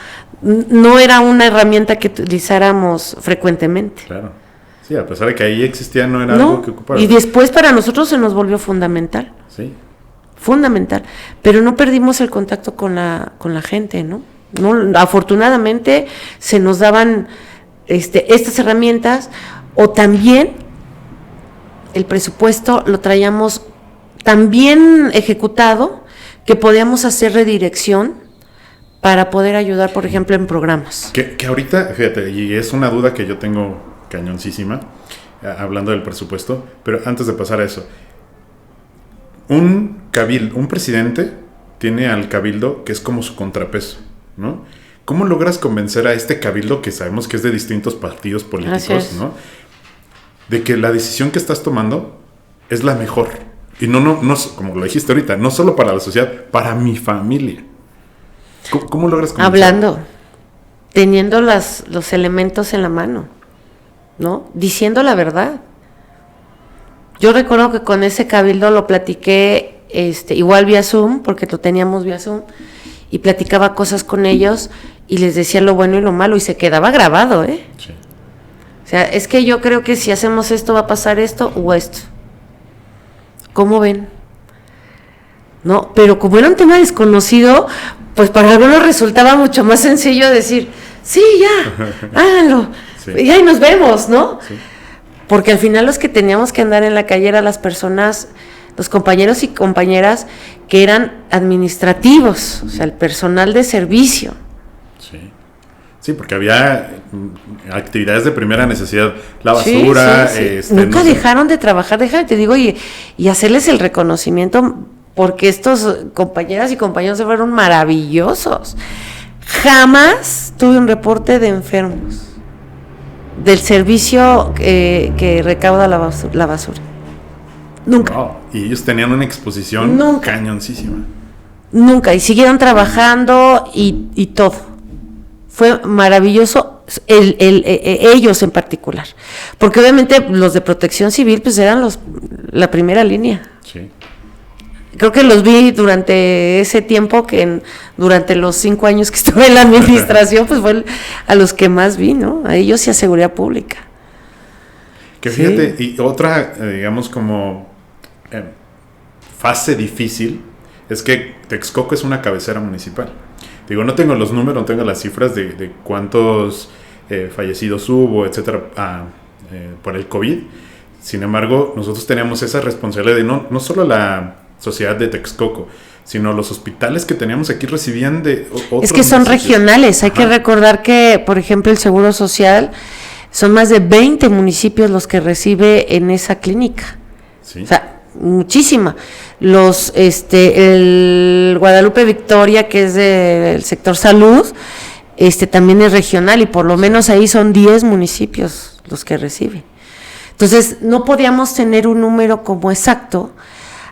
No era una herramienta que utilizáramos frecuentemente. Claro. Sí, a pesar de que ahí existía, no era algo que ocupara. Y después para nosotros se nos volvió fundamental. Sí. Fundamental. Pero no perdimos el contacto con la gente, ¿no? Afortunadamente se nos daban estas herramientas, o también el presupuesto lo traíamos tan bien ejecutado que podíamos hacer redirección para poder ayudar, por ejemplo, en programas. Que ahorita, fíjate, y es una duda que yo tengo cañoncísima, hablando del presupuesto, pero antes de pasar a eso, un presidente tiene al cabildo que es como su contrapeso, ¿no? ¿Cómo logras convencer a este cabildo, que sabemos que es de distintos partidos políticos, ¿no? De que la decisión que estás tomando es la mejor? Y no, como lo dijiste ahorita, no solo para la sociedad, para mi familia. ¿Cómo logras convencer? Hablando, teniendo los elementos en la mano, ¿no? Diciendo la verdad. Yo recuerdo que con ese cabildo lo platiqué, igual vía Zoom, porque lo teníamos vía Zoom, y platicaba cosas con ellos y les decía lo bueno y lo malo, y se quedaba grabado, ¿eh? Sí. O sea, es que yo creo que si hacemos esto va a pasar esto o esto. ¿Cómo ven? No, pero como era un tema desconocido, pues para algunos resultaba mucho más sencillo decir, sí, ya, háganlo. Sí. Y ahí nos vemos, ¿no? Sí. porque al final los que teníamos que andar en la calle eran las personas, los compañeros y compañeras que eran administrativos, o sea, el personal de servicio. Sí, porque había actividades de primera necesidad, la basura. Sí. Nunca dejaron de trabajar, te digo, y hacerles el reconocimiento, porque estos compañeras y compañeros fueron maravillosos. Jamás tuve un reporte de enfermos del servicio que recauda la basura. Nunca. Wow. Y ellos tenían una exposición cañoncísima. Nunca, y siguieron trabajando y todo. Fue maravilloso ellos en particular, porque obviamente los de Protección Civil pues eran la primera línea. Sí. Creo que los vi durante ese tiempo, durante los 5 años que estuve en la administración, pues fue a los que más vi, ¿no? A ellos y a Seguridad Pública. Que fíjate, y otra, digamos, como fase difícil, es que Texcoco es una cabecera municipal. Digo, no tengo los números, no tengo las cifras de cuántos fallecidos hubo, etcétera, por el COVID. Sin embargo, nosotros teníamos esa responsabilidad de no solo la sociedad de Texcoco, sino los hospitales que teníamos aquí recibían de otros. Es que son regionales. Hay que recordar que, por ejemplo, el Seguro Social, son más de 20 municipios los que recibe en esa clínica. Sí. O sea, muchísima. El Guadalupe Victoria, que es del sector salud, también es regional, y por lo menos ahí son 10 municipios los que reciben. Entonces, no podíamos tener un número como exacto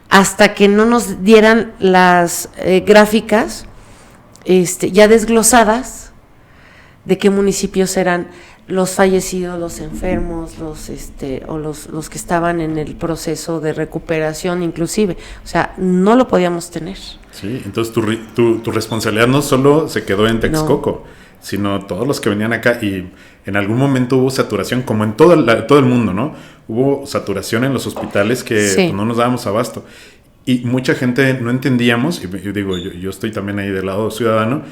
hasta que no nos dieran las gráficas ya desglosadas de qué municipios eran los fallecidos, los enfermos, los que estaban en el proceso de recuperación inclusive. O sea, no lo podíamos tener. Sí, entonces tu responsabilidad no solo se quedó en Texcoco, sino todos los que venían acá, y en algún momento hubo saturación, como en todo el mundo, ¿no? Hubo saturación en los hospitales que pues, no nos dábamos abasto. Y mucha gente no entendíamos, y digo, yo estoy también ahí del lado ciudadano,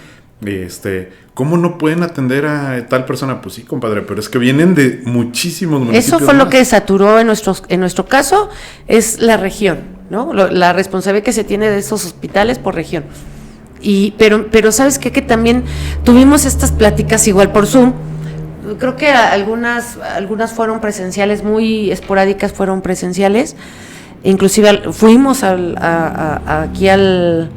¿cómo no pueden atender a tal persona? Pues sí, compadre, pero es que vienen de muchísimos municipios. Eso fue lo que saturó en nuestro caso, es la región, ¿no? La responsabilidad que se tiene de esos hospitales por región. Pero ¿sabes qué? Que también tuvimos estas pláticas igual por Zoom. Creo que algunas fueron presenciales, muy esporádicas fueron presenciales. Inclusive fuimos aquí al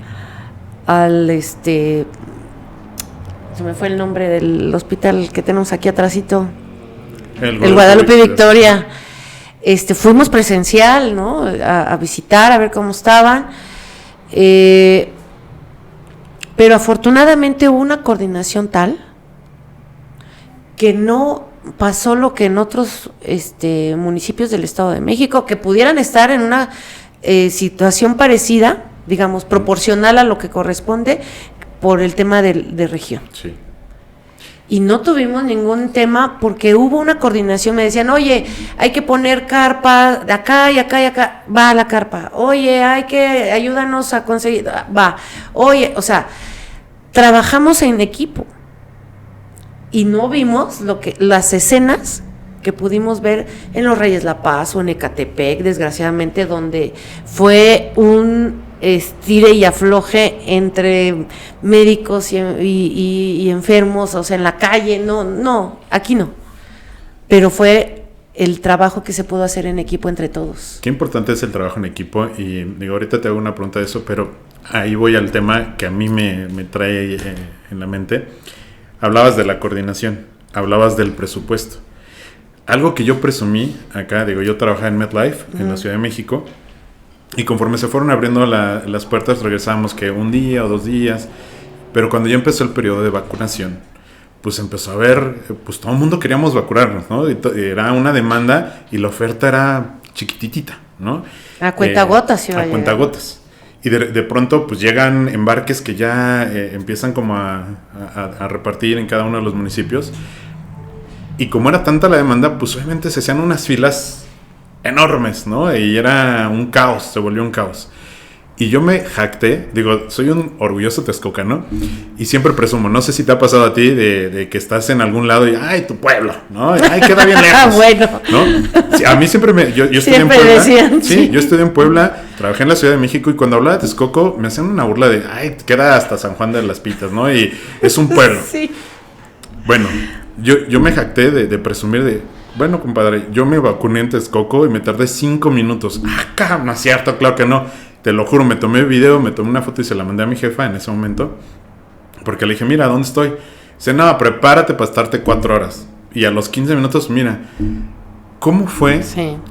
se me fue el nombre del hospital que tenemos aquí atrásito, el Guadalupe Victoria. Fuimos presencial, ¿no? A visitar, a ver cómo estaban. Pero afortunadamente hubo una coordinación tal que no pasó lo que en otros municipios del Estado de México, que pudieran estar en una situación parecida, digamos, proporcional a lo que corresponde por el tema de región. Sí. Y no tuvimos ningún tema porque hubo una coordinación. Me decían, oye, hay que poner carpa de acá y acá y acá, va la carpa. Oye, ayúdanos a conseguir, va. Oye, o sea, trabajamos en equipo y no vimos las escenas que pudimos ver en Los Reyes La Paz o en Ecatepec, desgraciadamente, donde fue un estire y afloje entre médicos y enfermos, o sea, en la calle. No, aquí no. Pero fue el trabajo que se pudo hacer en equipo entre todos. Qué importante es el trabajo en equipo, y digo, ahorita te hago una pregunta de eso, pero ahí voy al tema que a mí me trae en la mente. Hablabas de la coordinación, hablabas del presupuesto. Algo que yo presumí acá, digo, yo trabajaba en MedLife, en la Ciudad de México, y conforme se fueron abriendo las puertas, regresábamos que un día o 2 días, pero cuando ya empezó el periodo de vacunación, pues empezó a haber, pues todo el mundo queríamos vacunarnos, ¿no? Era una demanda y la oferta era chiquititita, ¿no? A cuentagotas iba a llegar. A cuentagotas. Y de pronto pues llegan embarques que ya empiezan como a repartir en cada uno de los municipios. Y como era tanta la demanda, pues obviamente se hacían unas filas enormes, ¿no? Y era un caos, se volvió un caos. Y yo me jacté, digo, soy un orgulloso texcocano y siempre presumo, no sé si te ha pasado a ti de que estás en algún lado y, ay, tu pueblo, ¿no? Ay, queda bien lejos. Bueno. ¿No? Sí, a mí siempre yo estudié en Puebla. Decían, sí, yo estudié en Puebla, trabajé en la Ciudad de México y cuando hablaba de Texcoco me hacían una burla de, ay, queda hasta San Juan de las Pitas, ¿no? Y es un pueblo. Sí. Bueno, yo me jacté de presumir de, bueno, compadre, yo me vacuné en Texcoco y me tardé 5 minutos. Ah, no es cierto, claro que no. Te lo juro, me tomé video, me tomé una foto y se la mandé a mi jefa en ese momento. Porque le dije, mira, ¿dónde estoy? Dice, no, prepárate para estarte 4 horas. Y a los 15 minutos, mira, ¿cómo fue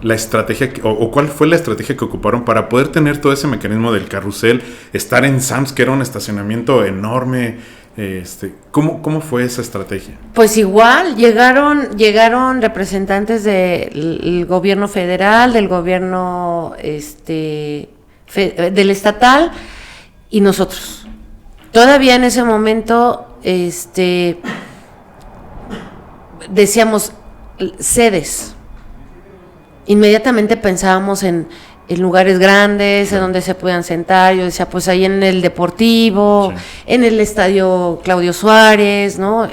la estrategia o cuál fue la estrategia que ocuparon para poder tener todo ese mecanismo del carrusel, estar en Sams, que era un estacionamiento enorme? ¿Cómo fue esa estrategia? Pues igual, llegaron representantes del gobierno federal, del gobierno del estatal y nosotros. Todavía en ese momento decíamos sedes. Inmediatamente pensábamos en lugares grandes, en donde se puedan sentar. Yo decía, pues ahí en el Deportivo, en el Estadio Claudio Suárez, ¿no?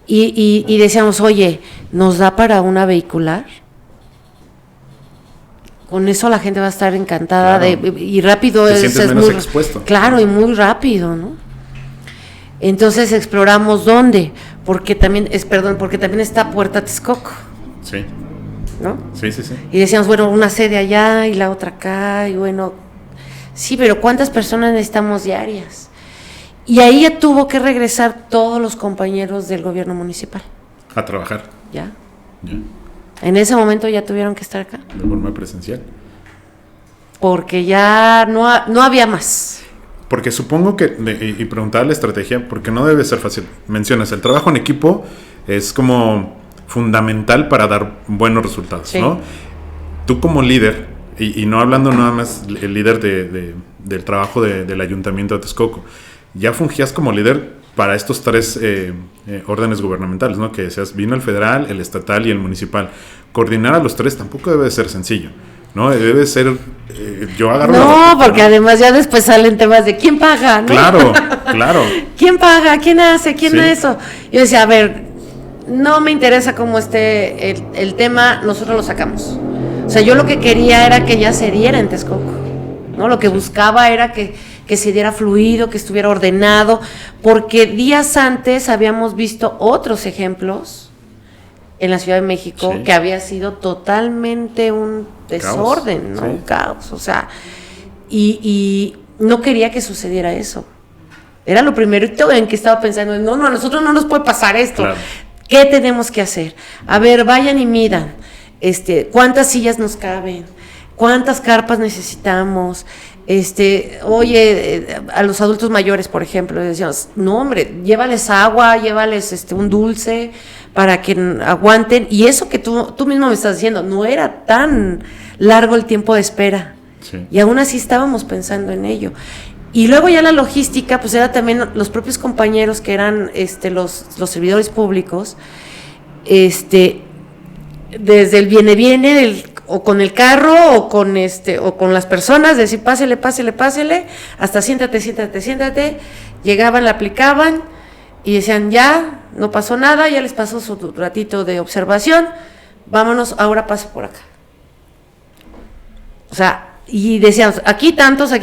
Y decíamos, oye, ¿nos da para una vehicular? Con eso la gente va a estar encantada, claro. Y rápido te sientes menos muy expuesto. Claro, y muy rápido, ¿no? Entonces exploramos dónde, porque también está Puerta Texcoco. Sí. ¿No? Sí. Y decíamos, bueno, una sede allá y la otra acá, y bueno, sí, pero ¿cuántas personas necesitamos diarias? Y ahí ya tuvo que regresar todos los compañeros del gobierno municipal. A trabajar. Ya. En ese momento ya tuvieron que estar acá. De forma presencial. Porque ya no había más. Porque supongo que, y preguntaba la estrategia, porque no debe ser fácil. Mencionas, el trabajo en equipo es como fundamental para dar buenos resultados, ¿no? Tú como líder, y no hablando nada más el líder del trabajo del Ayuntamiento de Texcoco, ya fungías como líder para estos 3 órdenes gubernamentales, ¿no? Que decías, vino el federal, el estatal y el municipal. Coordinar a los 3 tampoco debe de ser sencillo, ¿no? Debe ser, yo agarro... No, porque además ya después salen temas de ¿quién paga? ¿No? Claro. ¿Quién paga? ¿Quién hace? ¿Quién hace eso? Yo decía, a ver, no me interesa cómo esté el tema, nosotros lo sacamos. O sea, yo lo que quería era que ya se diera en Texcoco, ¿no? Lo que buscaba era que se diera fluido, que estuviera ordenado, porque días antes habíamos visto otros ejemplos en la Ciudad de México que había sido totalmente un desorden, caos, ¿no? Un caos, o sea, y no quería que sucediera eso. Era lo primerito en que estaba pensando, no, a nosotros no nos puede pasar esto. Claro. ¿Qué tenemos que hacer? A ver, vayan y midan, ¿cuántas sillas nos caben? ¿Cuántas carpas necesitamos? Oye, a los adultos mayores, por ejemplo, decíamos, no, hombre, llévales agua, llévales un dulce para que aguanten. Y eso que tú mismo me estás diciendo, no era tan largo el tiempo de espera. Sí. Y aún así estábamos pensando en ello. Y luego ya la logística, pues era también los propios compañeros que eran los servidores públicos, desde el viene o con el carro o con las personas, decir pásele, hasta siéntate, llegaban, la aplicaban y decían ya, no pasó nada, ya les pasó su ratito de observación, vámonos, ahora pase por acá. O sea, y decíamos, aquí tantos.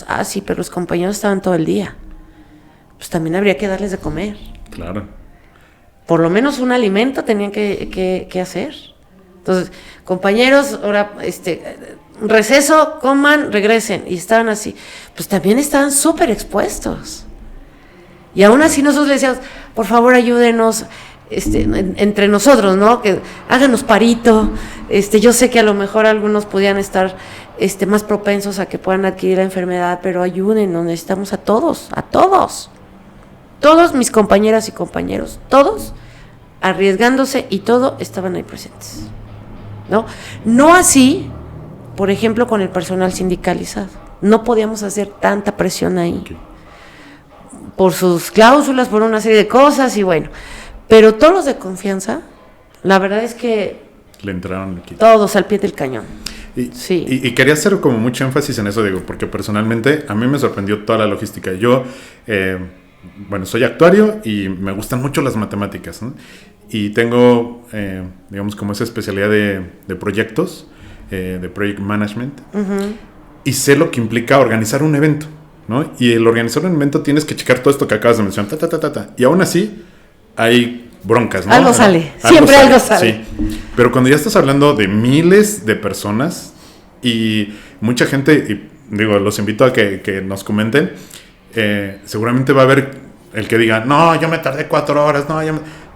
Ah, sí, pero los compañeros estaban todo el día. Pues también habría que darles de comer. Claro. Por lo menos un alimento tenían que hacer. Entonces, compañeros, ahora, receso, coman, regresen. Y estaban así. Pues también estaban súper expuestos. Y aún así nosotros les decíamos, por favor ayúdenos, entre nosotros, ¿no? Que háganos parito. Yo sé que a lo mejor algunos podían estar más propensos a que puedan adquirir la enfermedad, pero ayúdenos, necesitamos a todos. Todos mis compañeras y compañeros, todos arriesgándose y todo estaban ahí presentes. No así, por ejemplo, con el personal sindicalizado. No podíamos hacer tanta presión ahí. Okay. Por sus cláusulas, por una serie de cosas y bueno. Pero todos los de confianza, la verdad es que le entraron aquí. Todos al pie del cañón. Y quería hacer como mucho énfasis en eso, digo, porque personalmente a mí me sorprendió toda la logística. Yo, soy actuario y me gustan mucho las matemáticas, ¿no? Y tengo, digamos, como esa especialidad de proyectos, de project management, y sé lo que implica organizar un evento, ¿no? Y el organizar un evento tienes que checar todo esto que acabas de mencionar, y aún así hay broncas, ¿no? Algo sale, siempre algo sale. Sí. Pero cuando ya estás hablando de miles de personas y mucha gente, y digo, los invito a que nos comenten, seguramente va a haber el que diga, no, yo me tardé 4 horas,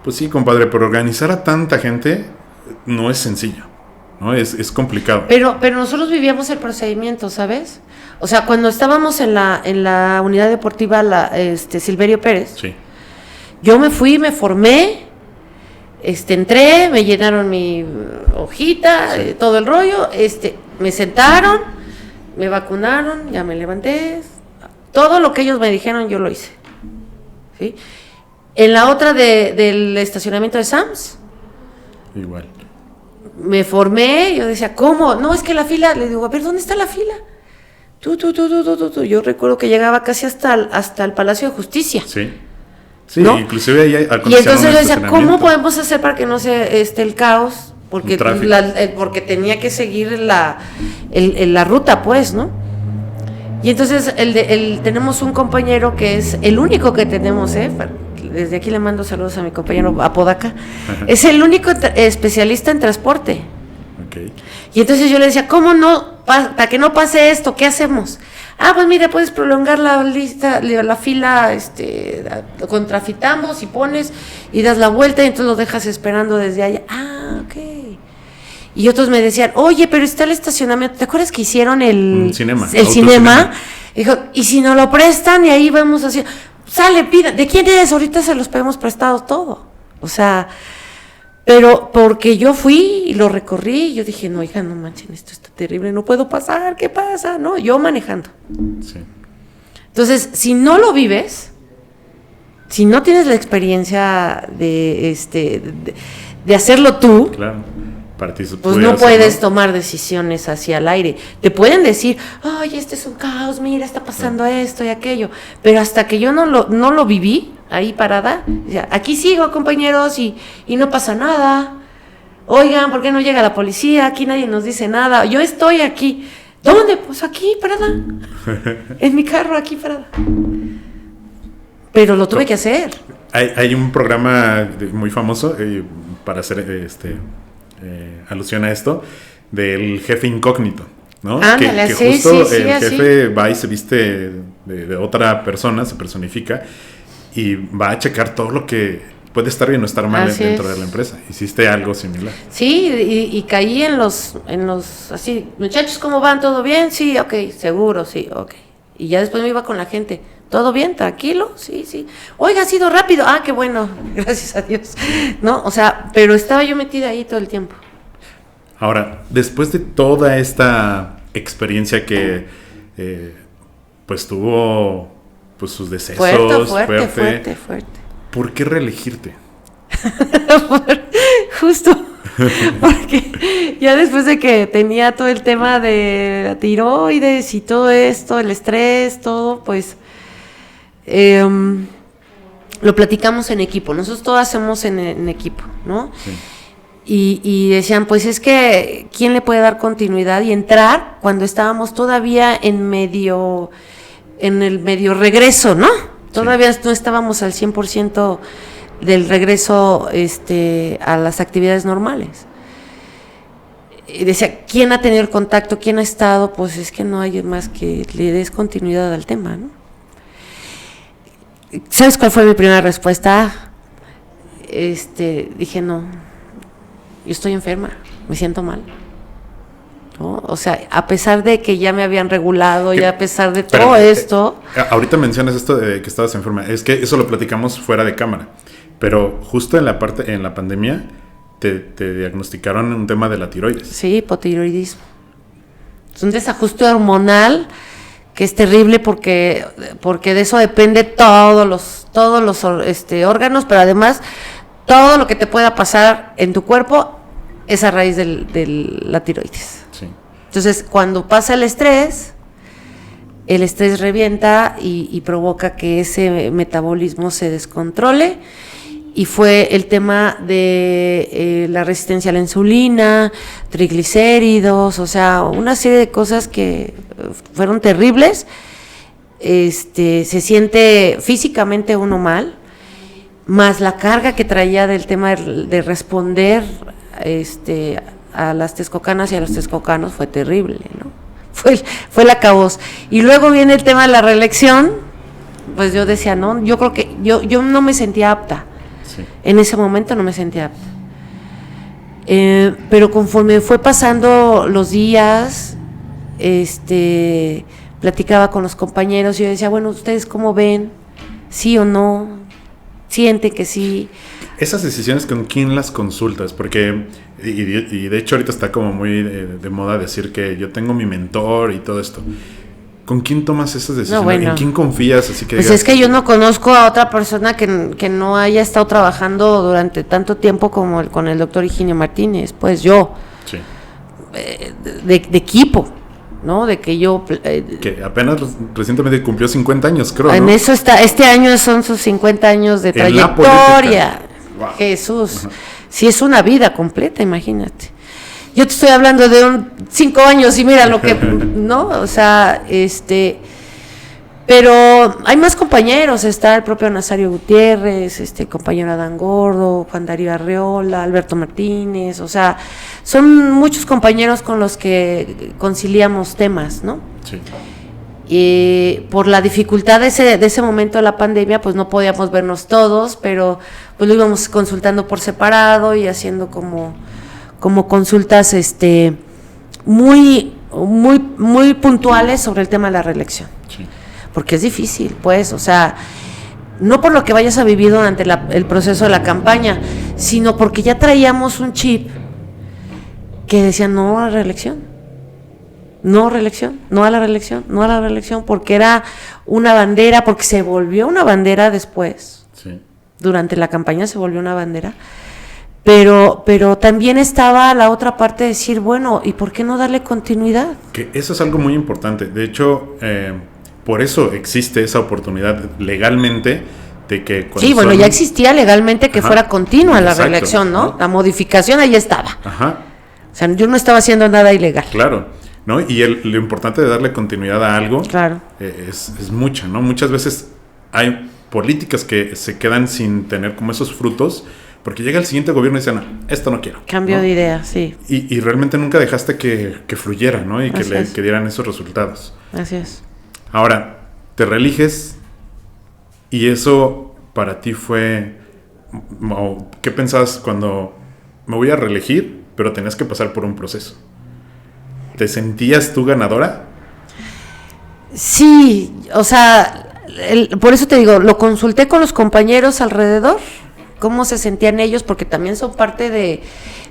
pues sí, compadre, pero organizar a tanta gente no es sencillo, ¿no? Es complicado. Pero nosotros vivíamos el procedimiento, ¿sabes? O sea, cuando estábamos en la unidad deportiva Silverio Pérez, sí. Yo me fui, me formé, entré, me llenaron mi hojita, sí. Todo el rollo, me sentaron, me vacunaron, ya me levanté, todo lo que ellos me dijeron yo lo hice, ¿sí? En la otra del estacionamiento de Sams, igual. Me formé, yo decía, ¿cómo? No, es que la fila, le digo, a ver, ¿dónde está la fila? Tú. Yo recuerdo que llegaba casi hasta el Palacio de Justicia. Sí. Sí, ¿no? Inclusive ahí hay y entonces yo decía, ¿cómo podemos hacer para que no se el caos? Porque porque tenía que seguir la ruta, pues, ¿no? Y entonces tenemos un compañero que es el único que tenemos, desde aquí le mando saludos a mi compañero Apodaca. Ajá. Es el único especialista en transporte. Okay. Y entonces yo le decía, ¿cómo no? Para que no pase esto, ¿qué hacemos? Pues mira, puedes prolongar la fila, contrafitamos y pones y das la vuelta y entonces lo dejas esperando desde allá. Ok. Y otros me decían, oye, pero está el estacionamiento. ¿Te acuerdas que hicieron el cinema? Dijo, y si no lo prestan y ahí vamos así, sale, pida, ¿de quién es? Ahorita se los pedimos prestado todo. O sea, pero porque yo fui y lo recorrí, y yo dije, no, hija, no manchen, esto está terrible, no puedo pasar, ¿qué pasa? No, yo manejando. Sí. Entonces, si no lo vives, si no tienes la experiencia de hacerlo tú, claro. Pues no puedes tomar decisiones hacia el aire. Te pueden decir, ay, este es un caos, mira, está pasando esto y aquello. Pero hasta que yo no lo viví ahí parada, decía, aquí sigo, compañeros, y no pasa nada. Oigan, ¿por qué no llega la policía? Aquí nadie nos dice nada. Yo estoy aquí. ¿Dónde? Pues aquí, parada. En mi carro, aquí, parada. Pero lo tuve que hacer. Hay un programa muy famoso para hacer alusión a esto, del jefe incógnito, ¿no? Ándale, que justo el jefe va y se viste de otra persona, se personifica y va a checar todo lo que puede estar bien o estar mal dentro de la empresa. ¿Hiciste algo similar? Sí, y caí en los así, muchachos, ¿cómo van? ¿Todo bien? Sí, ok, seguro, sí, ok. Y ya después me iba con la gente, ¿todo bien? ¿Tranquilo? Sí. Oiga, ha sido rápido. Qué bueno, gracias a Dios. ¿No? O sea, pero estaba yo metida ahí todo el tiempo. Ahora, después de toda esta experiencia que pues tuvo pues sus decesos, fuerte. ¿Por qué reelegirte? Justo porque ya después de que tenía todo el tema de la tiroides y todo esto, el estrés, todo, pues lo platicamos en equipo. Nosotros todo hacemos en equipo, ¿no? Sí. Y decían, pues es que ¿quién le puede dar continuidad y entrar cuando estábamos todavía en el medio regreso, ¿no? Todavía no estábamos al 100% del regreso a las actividades normales. Y decía, ¿quién ha tenido el contacto? ¿Quién ha estado? Pues es que no hay más que le des continuidad al tema, ¿no? ¿Sabes cuál fue mi primera respuesta? Dije, no, yo estoy enferma, me siento mal, ¿no? O sea, a pesar de que ya me habían regulado y a pesar de todo esto... Ahorita mencionas esto de que estabas enferma, es que eso lo platicamos fuera de cámara, pero justo en la pandemia te diagnosticaron un tema de la tiroides. Sí, hipotiroidismo. Es un desajuste hormonal que es terrible porque de eso depende todos los órganos, pero además todo lo que te pueda pasar en tu cuerpo es a raíz de la tiroides. Sí. Entonces, cuando pasa el estrés revienta y provoca que ese metabolismo se descontrole, y fue el tema de la resistencia a la insulina, triglicéridos, o sea, una serie de cosas que fueron terribles. Se siente físicamente uno mal, más la carga que traía del tema de responder a las texcocanas y a los texcocanos fue terrible, ¿no? Fue el acabose. Y luego viene el tema de la reelección, pues yo decía, no, yo creo que yo no me sentía apta. Sí. En ese momento no me sentía apta. Pero conforme fue pasando los días, platicaba con los compañeros y yo decía, bueno, ¿ustedes cómo ven? ¿Sí o no? ¿Sienten que sí? Esas decisiones, ¿con quién las consultas? Porque, y de hecho ahorita está como muy de moda decir que yo tengo mi mentor y todo esto. ¿Con quién tomas esas decisiones? No, bueno, ¿en quién confías? Así que pues digas, es que yo no conozco a otra persona que no haya estado trabajando durante tanto tiempo como con el doctor Higinio Martínez, pues yo, sí. de equipo, ¿no? De que yo... que apenas recientemente cumplió 50 años, creo, ¿no? En eso está, este año son sus 50 años de trayectoria. Wow. Jesús, uh-huh. Sí, es una vida completa, imagínate. Yo te estoy hablando de 5 años y mira lo que, ¿no? O sea, pero hay más compañeros, está el propio Nazario Gutiérrez, compañero Adán Gordo, Juan Darío Arreola, Alberto Martínez, o sea, son muchos compañeros con los que conciliamos temas, ¿no? Sí. Y por la dificultad de ese momento de la pandemia, pues no podíamos vernos todos, pero pues lo íbamos consultando por separado y haciendo como consultas muy puntuales sobre el tema de la reelección. Sí. Porque es difícil, pues, o sea, no por lo que vayas a vivir durante el proceso de la campaña, sino porque ya traíamos un chip que decía no a la reelección. No reelección, no a la reelección, no a la reelección, porque era una bandera, porque se volvió una bandera después. Sí. Durante la campaña se volvió una bandera. Pero también estaba la otra parte de decir, bueno, ¿y por qué no darle continuidad? Que eso es algo muy importante. De hecho, por eso existe esa oportunidad legalmente de que... Sí, bueno, ya existía legalmente que fuera continua la reelección, ¿no? La modificación ahí estaba. Ajá. O sea, yo no estaba haciendo nada ilegal. Claro. ¿No? Y lo importante de darle continuidad a algo, claro, es mucho, ¿no? Muchas veces hay políticas que se quedan sin tener como esos frutos, porque llega el siguiente gobierno y dicen, no, esto no quiero. Cambio, ¿no?, de idea, sí. Y realmente nunca dejaste que fluyera, ¿no? Y que dieran esos resultados. Así es. Ahora, te reeliges y eso para ti fue... ¿Qué pensabas cuando me voy a reelegir, pero tenías que pasar por un proceso? ¿Te sentías tú ganadora? Sí, o sea, por eso te digo, lo consulté con los compañeros alrededor, cómo se sentían ellos, porque también son parte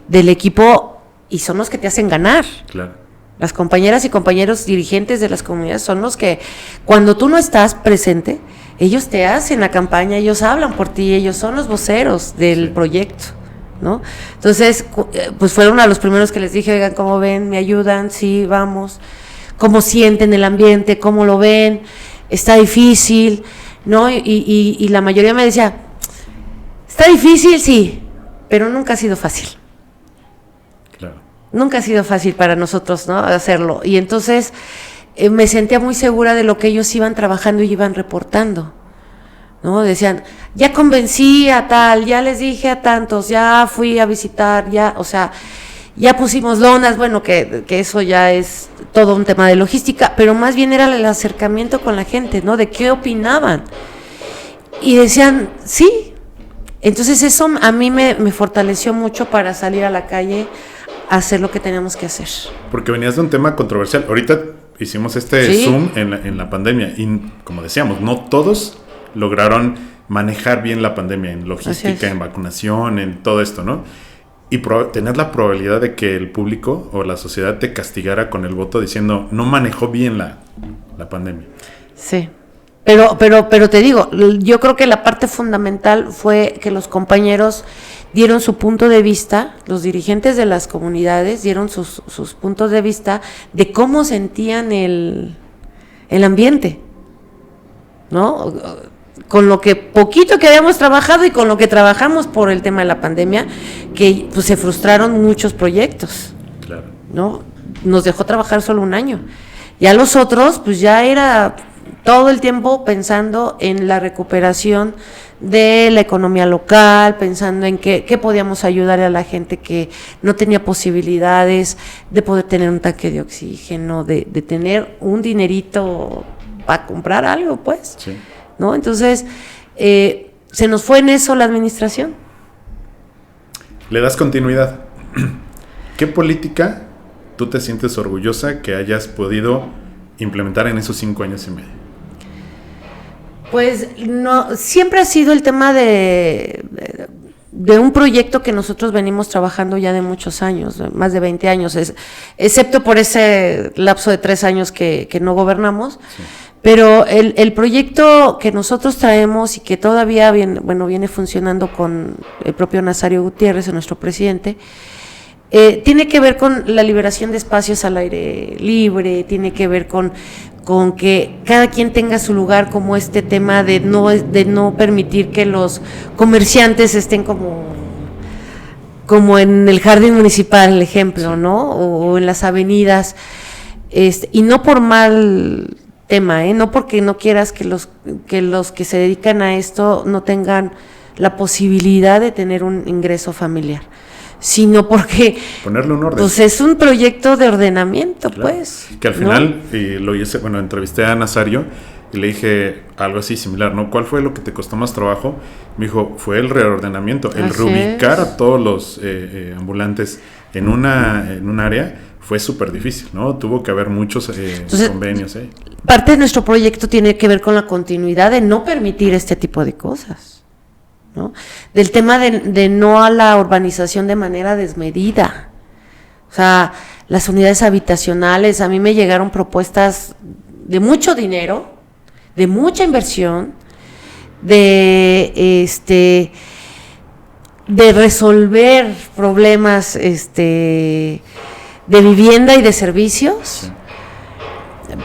del equipo y son los que te hacen ganar. Claro. Las compañeras y compañeros dirigentes de las comunidades son los que, cuando tú no estás presente, ellos te hacen la campaña, ellos hablan por ti, ellos son los voceros del proyecto, ¿no? Entonces, pues fueron a los primeros que les dije, oigan, ¿cómo ven? ¿Me ayudan? Sí, vamos. ¿Cómo sienten el ambiente? ¿Cómo lo ven? Está difícil, ¿no? Y la mayoría me decía, está difícil, sí, pero nunca ha sido fácil. Claro. Nunca ha sido fácil para nosotros, ¿no?, hacerlo. Y entonces me sentía muy segura de lo que ellos iban trabajando y iban reportando, ¿no? Decían, ya convencí a tal, ya les dije a tantos, ya fui a visitar, ya, o sea, ya pusimos lonas, bueno, que eso ya es todo un tema de logística, pero más bien era el acercamiento con la gente, ¿no? De qué opinaban. Y decían, sí. Entonces eso a mí me fortaleció mucho para salir a la calle a hacer lo que teníamos que hacer. Porque venías de un tema controversial. Ahorita hicimos ¿sí?, Zoom en la pandemia y, como decíamos, no todos lograron manejar bien la pandemia en logística, en vacunación, en todo esto, ¿no? Y tener la probabilidad de que el público o la sociedad te castigara con el voto diciendo no manejó bien la pandemia. Sí, pero te digo, yo creo que la parte fundamental fue que los compañeros dieron su punto de vista, los dirigentes de las comunidades dieron sus puntos de vista de cómo sentían el ambiente, ¿no? Con lo que poquito que habíamos trabajado y con lo que trabajamos por el tema de la pandemia, que pues se frustraron muchos proyectos, claro, ¿no? Nos dejó trabajar solo un año. Ya los otros, pues ya era todo el tiempo pensando en la recuperación de la economía local, pensando en qué podíamos ayudar a la gente que no tenía posibilidades de poder tener un tanque de oxígeno, de tener un dinerito para comprar algo, pues, sí, ¿no? Entonces, se nos fue en eso la administración. Le das continuidad. ¿Qué política tú te sientes orgullosa que hayas podido implementar en esos 5 años y medio? Pues no, siempre ha sido el tema de un proyecto que nosotros venimos trabajando ya de muchos años, más de 20 años, excepto por ese lapso de 3 años que no gobernamos, sí. Pero el proyecto que nosotros traemos y que todavía viene funcionando con el propio Nazario Gutiérrez, nuestro presidente, tiene que ver con la liberación de espacios al aire libre, tiene que ver con que cada quien tenga su lugar, como este tema de no permitir que los comerciantes estén como en el jardín municipal, el ejemplo, ¿no? O en las avenidas, y no por mal tema, no porque no quieras que los que se dedican a esto no tengan la posibilidad de tener un ingreso familiar, sino porque ponerle un orden. Pues es un proyecto de ordenamiento, claro, pues. Que al final, ¿no? Y lo hice, entrevisté a Nazario y le dije algo así similar, ¿no? ¿Cuál fue lo que te costó más trabajo? Me dijo, fue el reordenamiento, el así reubicar es. A todos los ambulantes en un área fue súper difícil, ¿no? Tuvo que haber muchos entonces, convenios. Parte de nuestro proyecto tiene que ver con la continuidad de no permitir este tipo de cosas, ¿no? Del tema de no a la urbanización de manera desmedida. O sea, las unidades habitacionales, a mí me llegaron propuestas de mucho dinero, de mucha inversión, de resolver problemas de vivienda y de servicios. Sí.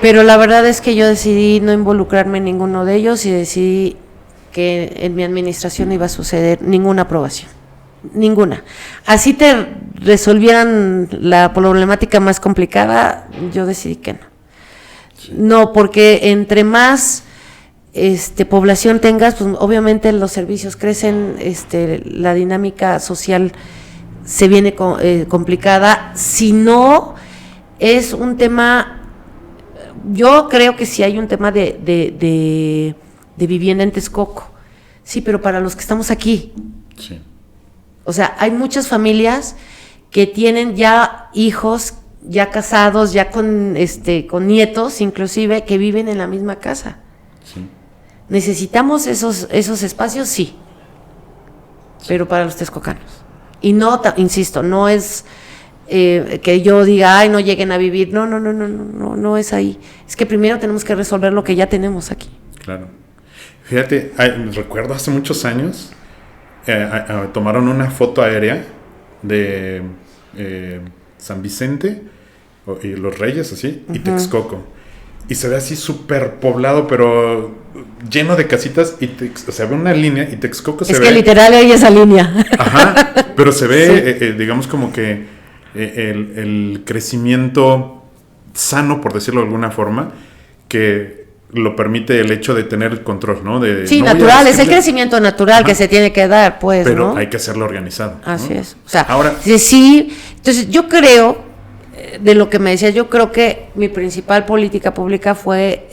Pero la verdad es que yo decidí no involucrarme en ninguno de ellos y decidí que en mi administración no iba a suceder ninguna aprobación, ninguna. Así te resolvieran la problemática más complicada, yo decidí que no. Sí. No, porque entre más población tengas, pues obviamente los servicios crecen, la dinámica social se viene complicada. Si no es un tema, yo creo que sí hay un tema de vivienda en Texcoco, sí, pero para los que estamos aquí, sí. O sea, hay muchas familias que tienen ya hijos, ya casados, ya con nietos, inclusive, que viven en la misma casa. Sí. Necesitamos esos espacios, sí, pero para los texcocanos. Y no, insisto, no es que yo diga, ay, no lleguen a vivir, no es ahí. Es que primero tenemos que resolver lo que ya tenemos aquí. Claro. Fíjate, recuerdo hace muchos años, tomaron una foto aérea de San Vicente y Los Reyes, así, y Texcoco. Y se ve así súper poblado, pero lleno de casitas, o sea, ve una línea y Texcoco se ve... Es que literal hay esa línea. Ajá, pero se ve, sí. Digamos como que el crecimiento sano, por decirlo de alguna forma, que lo permite el hecho de tener el control, ¿no? Sí, no natural, es el crecimiento natural. Ajá. Que se tiene que dar, pues, pero ¿no? hay que hacerlo organizado. Así, ¿no? Es. O sea, ahora... Sí, entonces yo creo, de lo que me decías, yo creo que mi principal política pública fue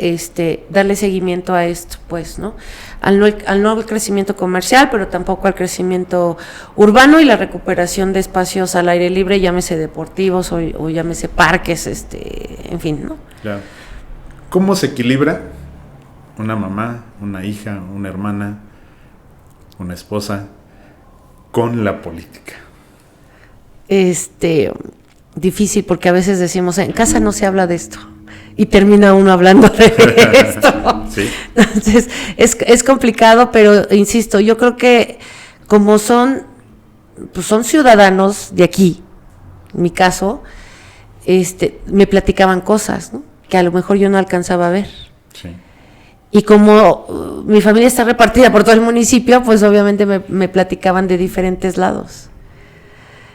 darle seguimiento a esto, pues, ¿no? Al no al crecimiento comercial, pero tampoco al crecimiento urbano y la recuperación de espacios al aire libre, llámese deportivos o llámese parques, en fin, ¿no? Claro. ¿Cómo se equilibra una mamá, una hija, una hermana, una esposa con la política? Difícil, porque a veces decimos, en casa no se habla de esto, y termina uno hablando de esto. Sí. Entonces, es complicado, pero insisto, yo creo que como son pues son ciudadanos de aquí, en mi caso, me platicaban cosas, ¿no? Que a lo mejor yo no alcanzaba a ver. Sí. Y como mi familia está repartida por todo el municipio, pues obviamente me platicaban de diferentes lados.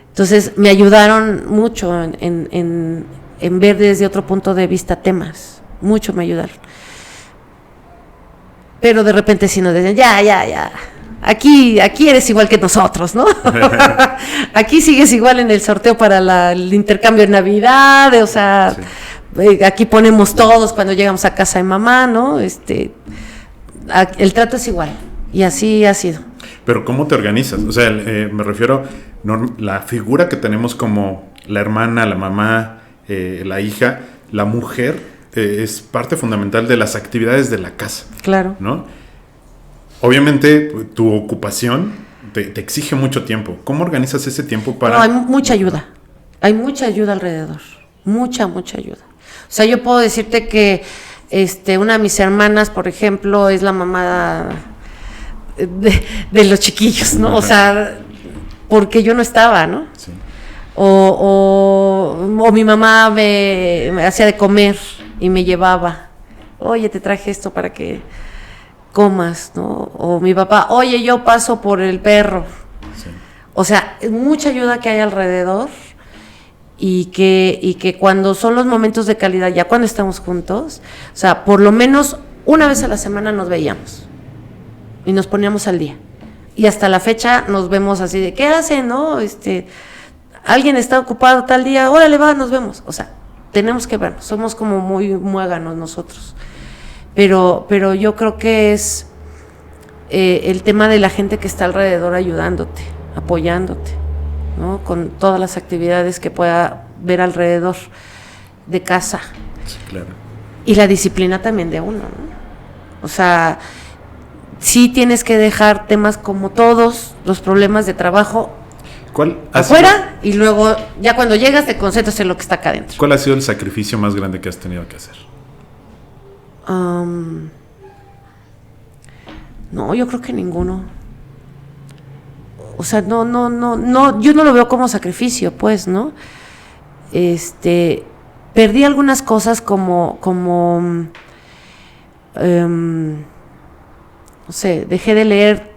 Entonces me ayudaron mucho en ver desde otro punto de vista temas, mucho me ayudaron. Pero de repente sí nos decían, ya, aquí eres igual que nosotros, ¿no? Aquí sigues igual en el sorteo para el intercambio de Navidad, o sea, sí. Aquí ponemos todos cuando llegamos a casa de mamá, ¿no? El trato es igual, y así ha sido. Pero ¿cómo te organizas? O sea, me refiero, la figura que tenemos como la hermana, la mamá, la hija, la mujer, es parte fundamental de las actividades de la casa. Claro. ¿No? Obviamente, tu ocupación te exige mucho tiempo. ¿Cómo organizas ese tiempo para...? No, hay mucha ayuda. Hay mucha ayuda alrededor. Mucha ayuda. O sea, yo puedo decirte que una de mis hermanas, por ejemplo, es la mamá de los chiquillos, ¿no? O sea, porque yo no estaba, ¿no? Sí. O mi mamá me hacía de comer y me llevaba. Oye, te traje esto para que comas, ¿no? O mi papá, oye, yo paso por el perro. Sí. O sea, mucha ayuda que hay alrededor y que cuando son los momentos de calidad, ya cuando estamos juntos, o sea, por lo menos una vez a la semana nos veíamos y nos poníamos al día. Y hasta la fecha nos vemos así de, ¿qué hacen, no? Alguien está ocupado tal día, órale, va, nos vemos. O sea, tenemos que vernos, somos como muy muéganos nosotros. Pero yo creo que es el tema de la gente que está alrededor ayudándote, apoyándote, ¿no? Con todas las actividades que pueda ver alrededor de casa. Sí, claro. Y la disciplina también de uno, ¿no? O sea, sí tienes que dejar temas como todos, los problemas de trabajo afuera, y luego ya cuando llegas te concentras en lo que está acá adentro. ¿Cuál ha sido el sacrificio más grande que has tenido que hacer? No, yo creo que ninguno. O sea, no, yo no lo veo como sacrificio, pues, ¿no? Perdí algunas cosas como no sé, dejé de leer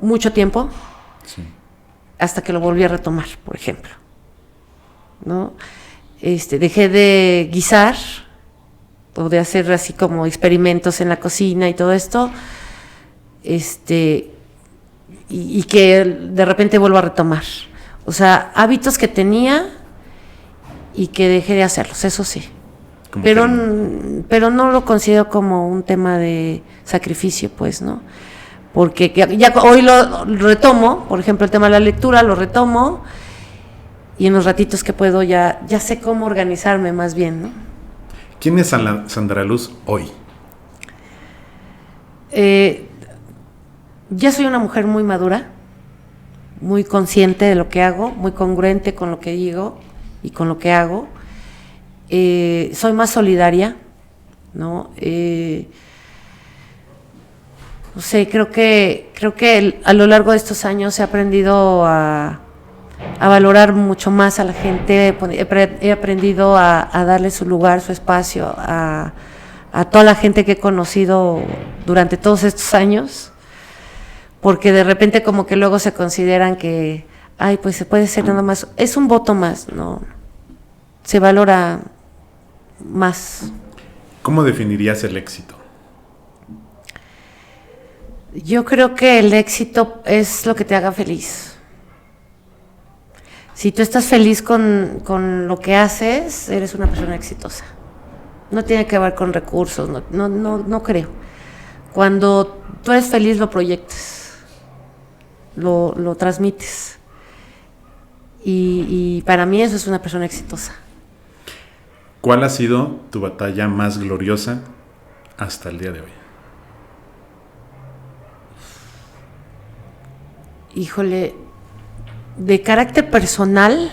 mucho tiempo. Sí. Hasta que lo volví a retomar, por ejemplo, ¿no? Dejé de guisar o de hacer así como experimentos en la cocina y todo esto, y que de repente vuelvo a retomar. O sea, hábitos que tenía y que dejé de hacerlos, eso sí. Pero no lo considero como un tema de sacrificio, pues, ¿no? Porque ya hoy lo retomo, por ejemplo, el tema de la lectura, lo retomo, y en los ratitos que puedo ya sé cómo organizarme más bien, ¿no? ¿Quién es Sandra Luz hoy? Ya soy una mujer muy madura, muy consciente de lo que hago, muy congruente con lo que digo y con lo que hago. Soy más solidaria, ¿no? No sé, creo que a lo largo de estos años he aprendido a valorar mucho más a la gente, he aprendido a darle su lugar, su espacio, a toda la gente que he conocido durante todos estos años, porque de repente como que luego se consideran que, pues se puede ser nada más, es un voto más, ¿no? Se valora más. ¿Cómo definirías el éxito? Yo creo que el éxito es lo que te haga feliz. Si tú estás feliz con lo que haces, eres una persona exitosa. No tiene que ver con recursos, no creo. Cuando tú eres feliz, lo proyectas, lo transmites. Y para mí eso es una persona exitosa. ¿Cuál ha sido tu batalla más gloriosa hasta el día de hoy? Híjole, de carácter personal,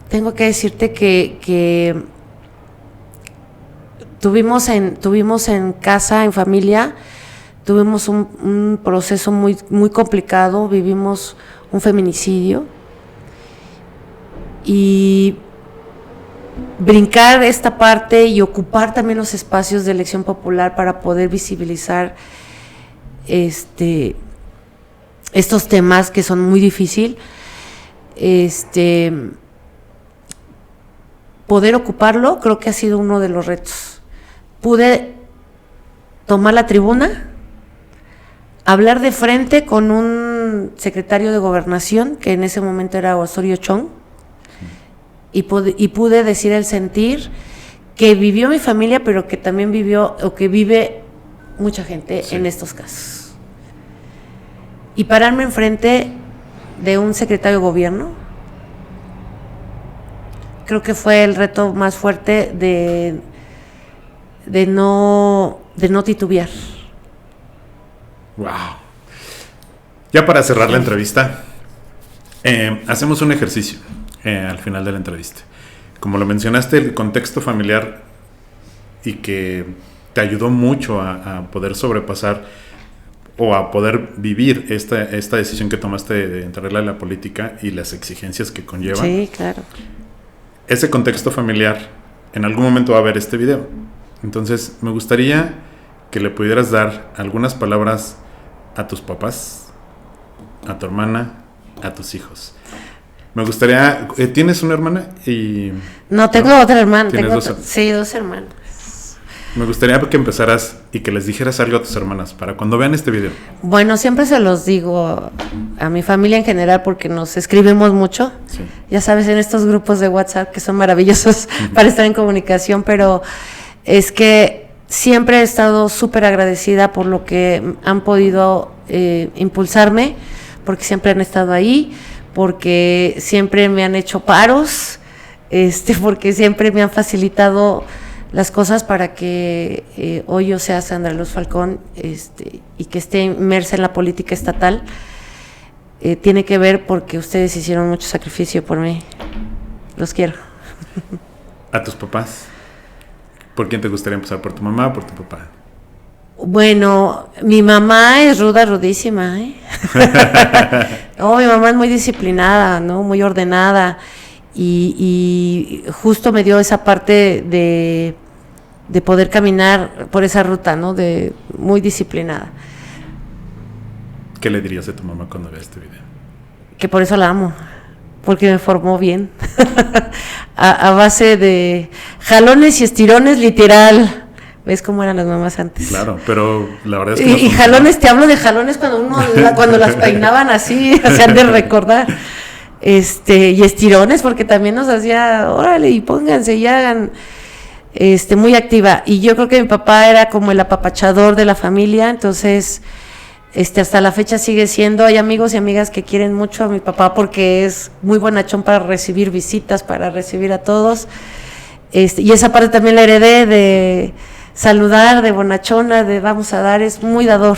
tengo que decirte que tuvimos en casa, en familia, tuvimos un proceso muy, muy complicado, vivimos un feminicidio y brincar esta parte y ocupar también los espacios de elección popular para poder visibilizar estos temas que son muy difíciles, poder ocuparlo creo que ha sido uno de los retos. Pude tomar la tribuna, hablar de frente con un secretario de Gobernación, que en ese momento era Osorio Chong, y pude decir el sentir que vivió mi familia, pero que también vivió, o que vive mucha gente en estos casos. Y pararme enfrente de un secretario de gobierno, creo que fue el reto más fuerte de no titubear. Wow. Ya para cerrar la entrevista, hacemos un ejercicio al final de la entrevista. Como lo mencionaste, el contexto familiar y que te ayudó mucho a poder sobrepasar o a poder vivir esta decisión que tomaste de entrarle a la política y las exigencias que conlleva. Sí, claro. Ese contexto familiar en algún momento va a ver este video. Entonces me gustaría que le pudieras dar algunas palabras a tus papás, a tu hermana, a tus hijos. Me gustaría... ¿Tienes una hermana? No, tengo otra hermana. Sí, dos hermanas. Me gustaría que empezaras y que les dijeras algo a tus hermanas para cuando vean este video. Bueno, siempre se los digo a mi familia en general porque nos escribimos mucho. Sí. Ya sabes, en estos grupos de WhatsApp que son maravillosos para estar en comunicación, pero es que siempre he estado súper agradecida por lo que han podido impulsarme, porque siempre han estado ahí, porque siempre me han hecho paros, porque siempre me han facilitado las cosas para que hoy yo sea Sandra Luz Falcón y que esté inmersa en la política estatal. Tiene que ver porque ustedes hicieron mucho sacrificio por mí. Los quiero. ¿A tus papás? ¿Por quién te gustaría empezar? ¿Por tu mamá o por tu papá? Bueno, mi mamá es rudísima, ¿eh? No, mi mamá es muy disciplinada, ¿no? Muy ordenada. Y justo me dio esa parte de poder caminar por esa ruta, ¿no? De muy disciplinada. ¿Qué le dirías a tu mamá cuando vea este video? Que por eso la amo, porque me formó bien. a base de jalones y estirones, literal. ¿Ves cómo eran las mamás antes? Claro, pero la verdad es que... Y jalones, te hablo de jalones cuando las peinaban así, se han de recordar. Y estirones, porque también nos hacía, órale, y pónganse y hagan, muy activa. Y yo creo que mi papá era como el apapachador de la familia, entonces, hasta la fecha sigue siendo. Hay amigos y amigas que quieren mucho a mi papá porque es muy bonachón para recibir visitas, para recibir a todos. Y esa parte también la heredé de saludar, de bonachona, de vamos a dar, es muy dador.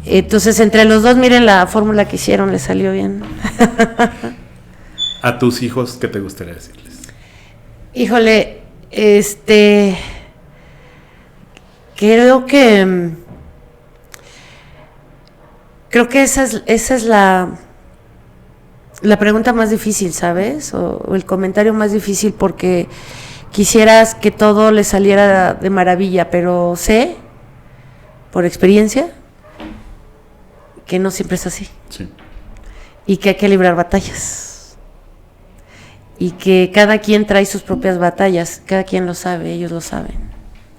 Entonces, entre los dos, miren la fórmula que hicieron, les salió bien. ¿A tus hijos qué te gustaría decirles? Híjole, creo que esa es la pregunta más difícil, ¿sabes? O el comentario más difícil, porque quisieras que todo les saliera de maravilla, pero sé, por experiencia, que no siempre es así. Sí. Y que hay que librar batallas. Y que cada quien trae sus propias batallas, cada quien lo sabe, ellos lo saben.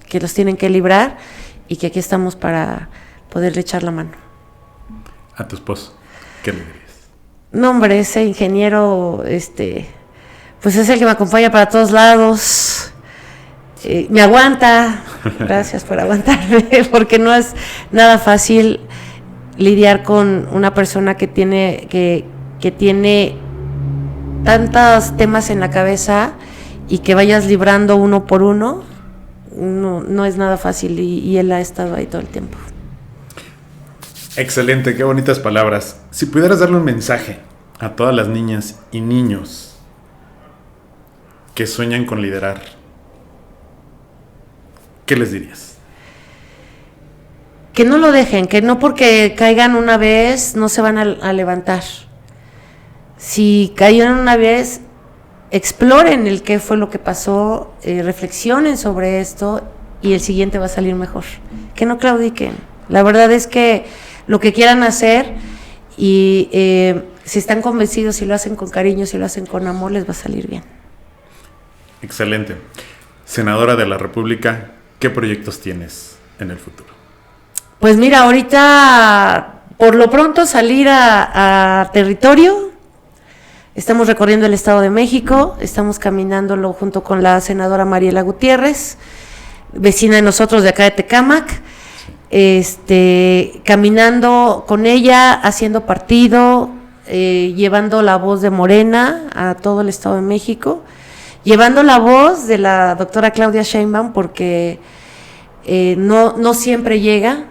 Que los tienen que librar y que aquí estamos para poderle echar la mano. ¿A tu esposo qué le dirías? No, hombre, ese ingeniero, pues es el que me acompaña para todos lados. Me aguanta. Gracias por aguantarme, porque no es nada fácil lidiar con una persona que tiene tantos temas en la cabeza y que vayas librando uno por uno. No es nada fácil y él ha estado ahí todo el tiempo. Excelente, qué bonitas palabras. Si pudieras darle un mensaje a todas las niñas y niños que sueñan con liderar, ¿qué les dirías? que no lo dejen, que no porque caigan una vez no se van a levantar. Si cayeron una vez, exploren el qué fue lo que pasó, reflexionen sobre esto y el siguiente va a salir mejor. Que no claudiquen. La verdad es que lo que quieran hacer y si están convencidos, si lo hacen con cariño, si lo hacen con amor, les va a salir bien. Excelente. Senadora de la República, ¿qué proyectos tienes en el futuro? Pues mira, ahorita por lo pronto salir a territorio. Estamos recorriendo el Estado de México, estamos caminándolo junto con la senadora Mariela Gutiérrez, vecina de nosotros de acá de Tecámac, caminando con ella, haciendo partido, llevando la voz de Morena a todo el Estado de México, llevando la voz de la doctora Claudia Sheinbaum, porque no siempre llega,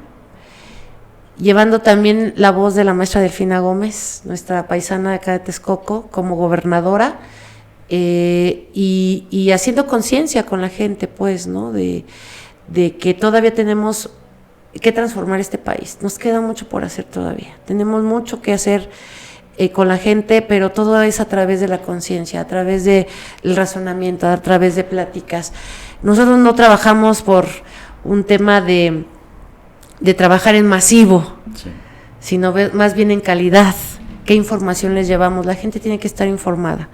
llevando también la voz de la maestra Delfina Gómez, nuestra paisana de acá de Texcoco, como gobernadora, y haciendo conciencia con la gente, pues, ¿no? De que todavía tenemos que transformar este país. Nos queda mucho por hacer todavía. Tenemos mucho que hacer con la gente, pero todo es a través de la conciencia, a través del razonamiento, a través de pláticas. Nosotros no trabajamos por un tema de trabajar en masivo, sí, sino más bien en calidad. ¿Qué información les llevamos? La gente tiene que estar informada.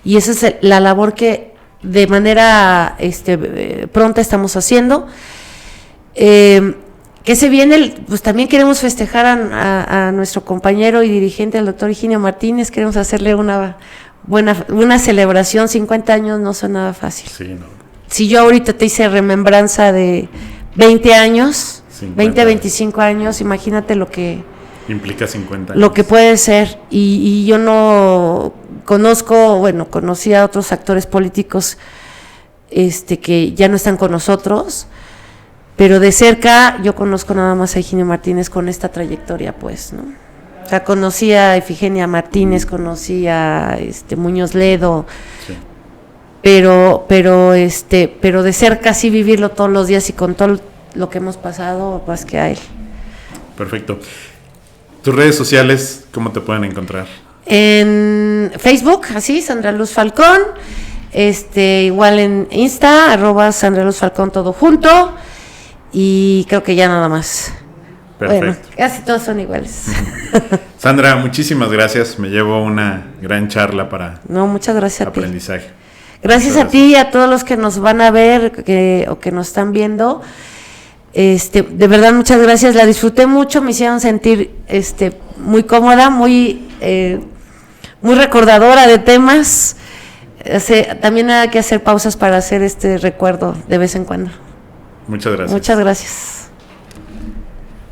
Y esa es la labor que de manera pronta estamos haciendo. ¿Qué se viene? Pues también queremos festejar a nuestro compañero y dirigente, el doctor Higinio Martínez. Queremos hacerle una celebración. 50 años no son nada fácil. Sí, no. Si yo ahorita te hice remembranza de 20 años... 20, 25 años, imagínate lo que implica 50 años. Lo que puede ser, y yo no conocí a otros actores políticos que ya no están con nosotros, pero de cerca yo conozco nada más a Higinio Martínez con esta trayectoria, pues, ¿no? O sea, conocí a Ifigenia Martínez, conocí a Muñoz Ledo, sí, pero de cerca sí vivirlo todos los días y con todo lo que hemos pasado, más que a él. Perfecto. ¿Tus redes sociales, cómo te pueden encontrar? En Facebook, así, Sandra Luz Falcón, igual en Insta, @Sandra Luz Falcón, todo junto, y creo que ya nada más. Perfecto. Bueno, casi todos son iguales. Sandra, muchísimas gracias, me llevo una gran charla para muchas gracias aprendizaje. A ti. Gracias a ti y a todos los que nos van a ver o que nos están viendo. De verdad, muchas gracias, la disfruté mucho, me hicieron sentir muy cómoda, muy recordadora de temas. También hay que hacer pausas para hacer este recuerdo de vez en cuando. Muchas gracias. Muchas gracias.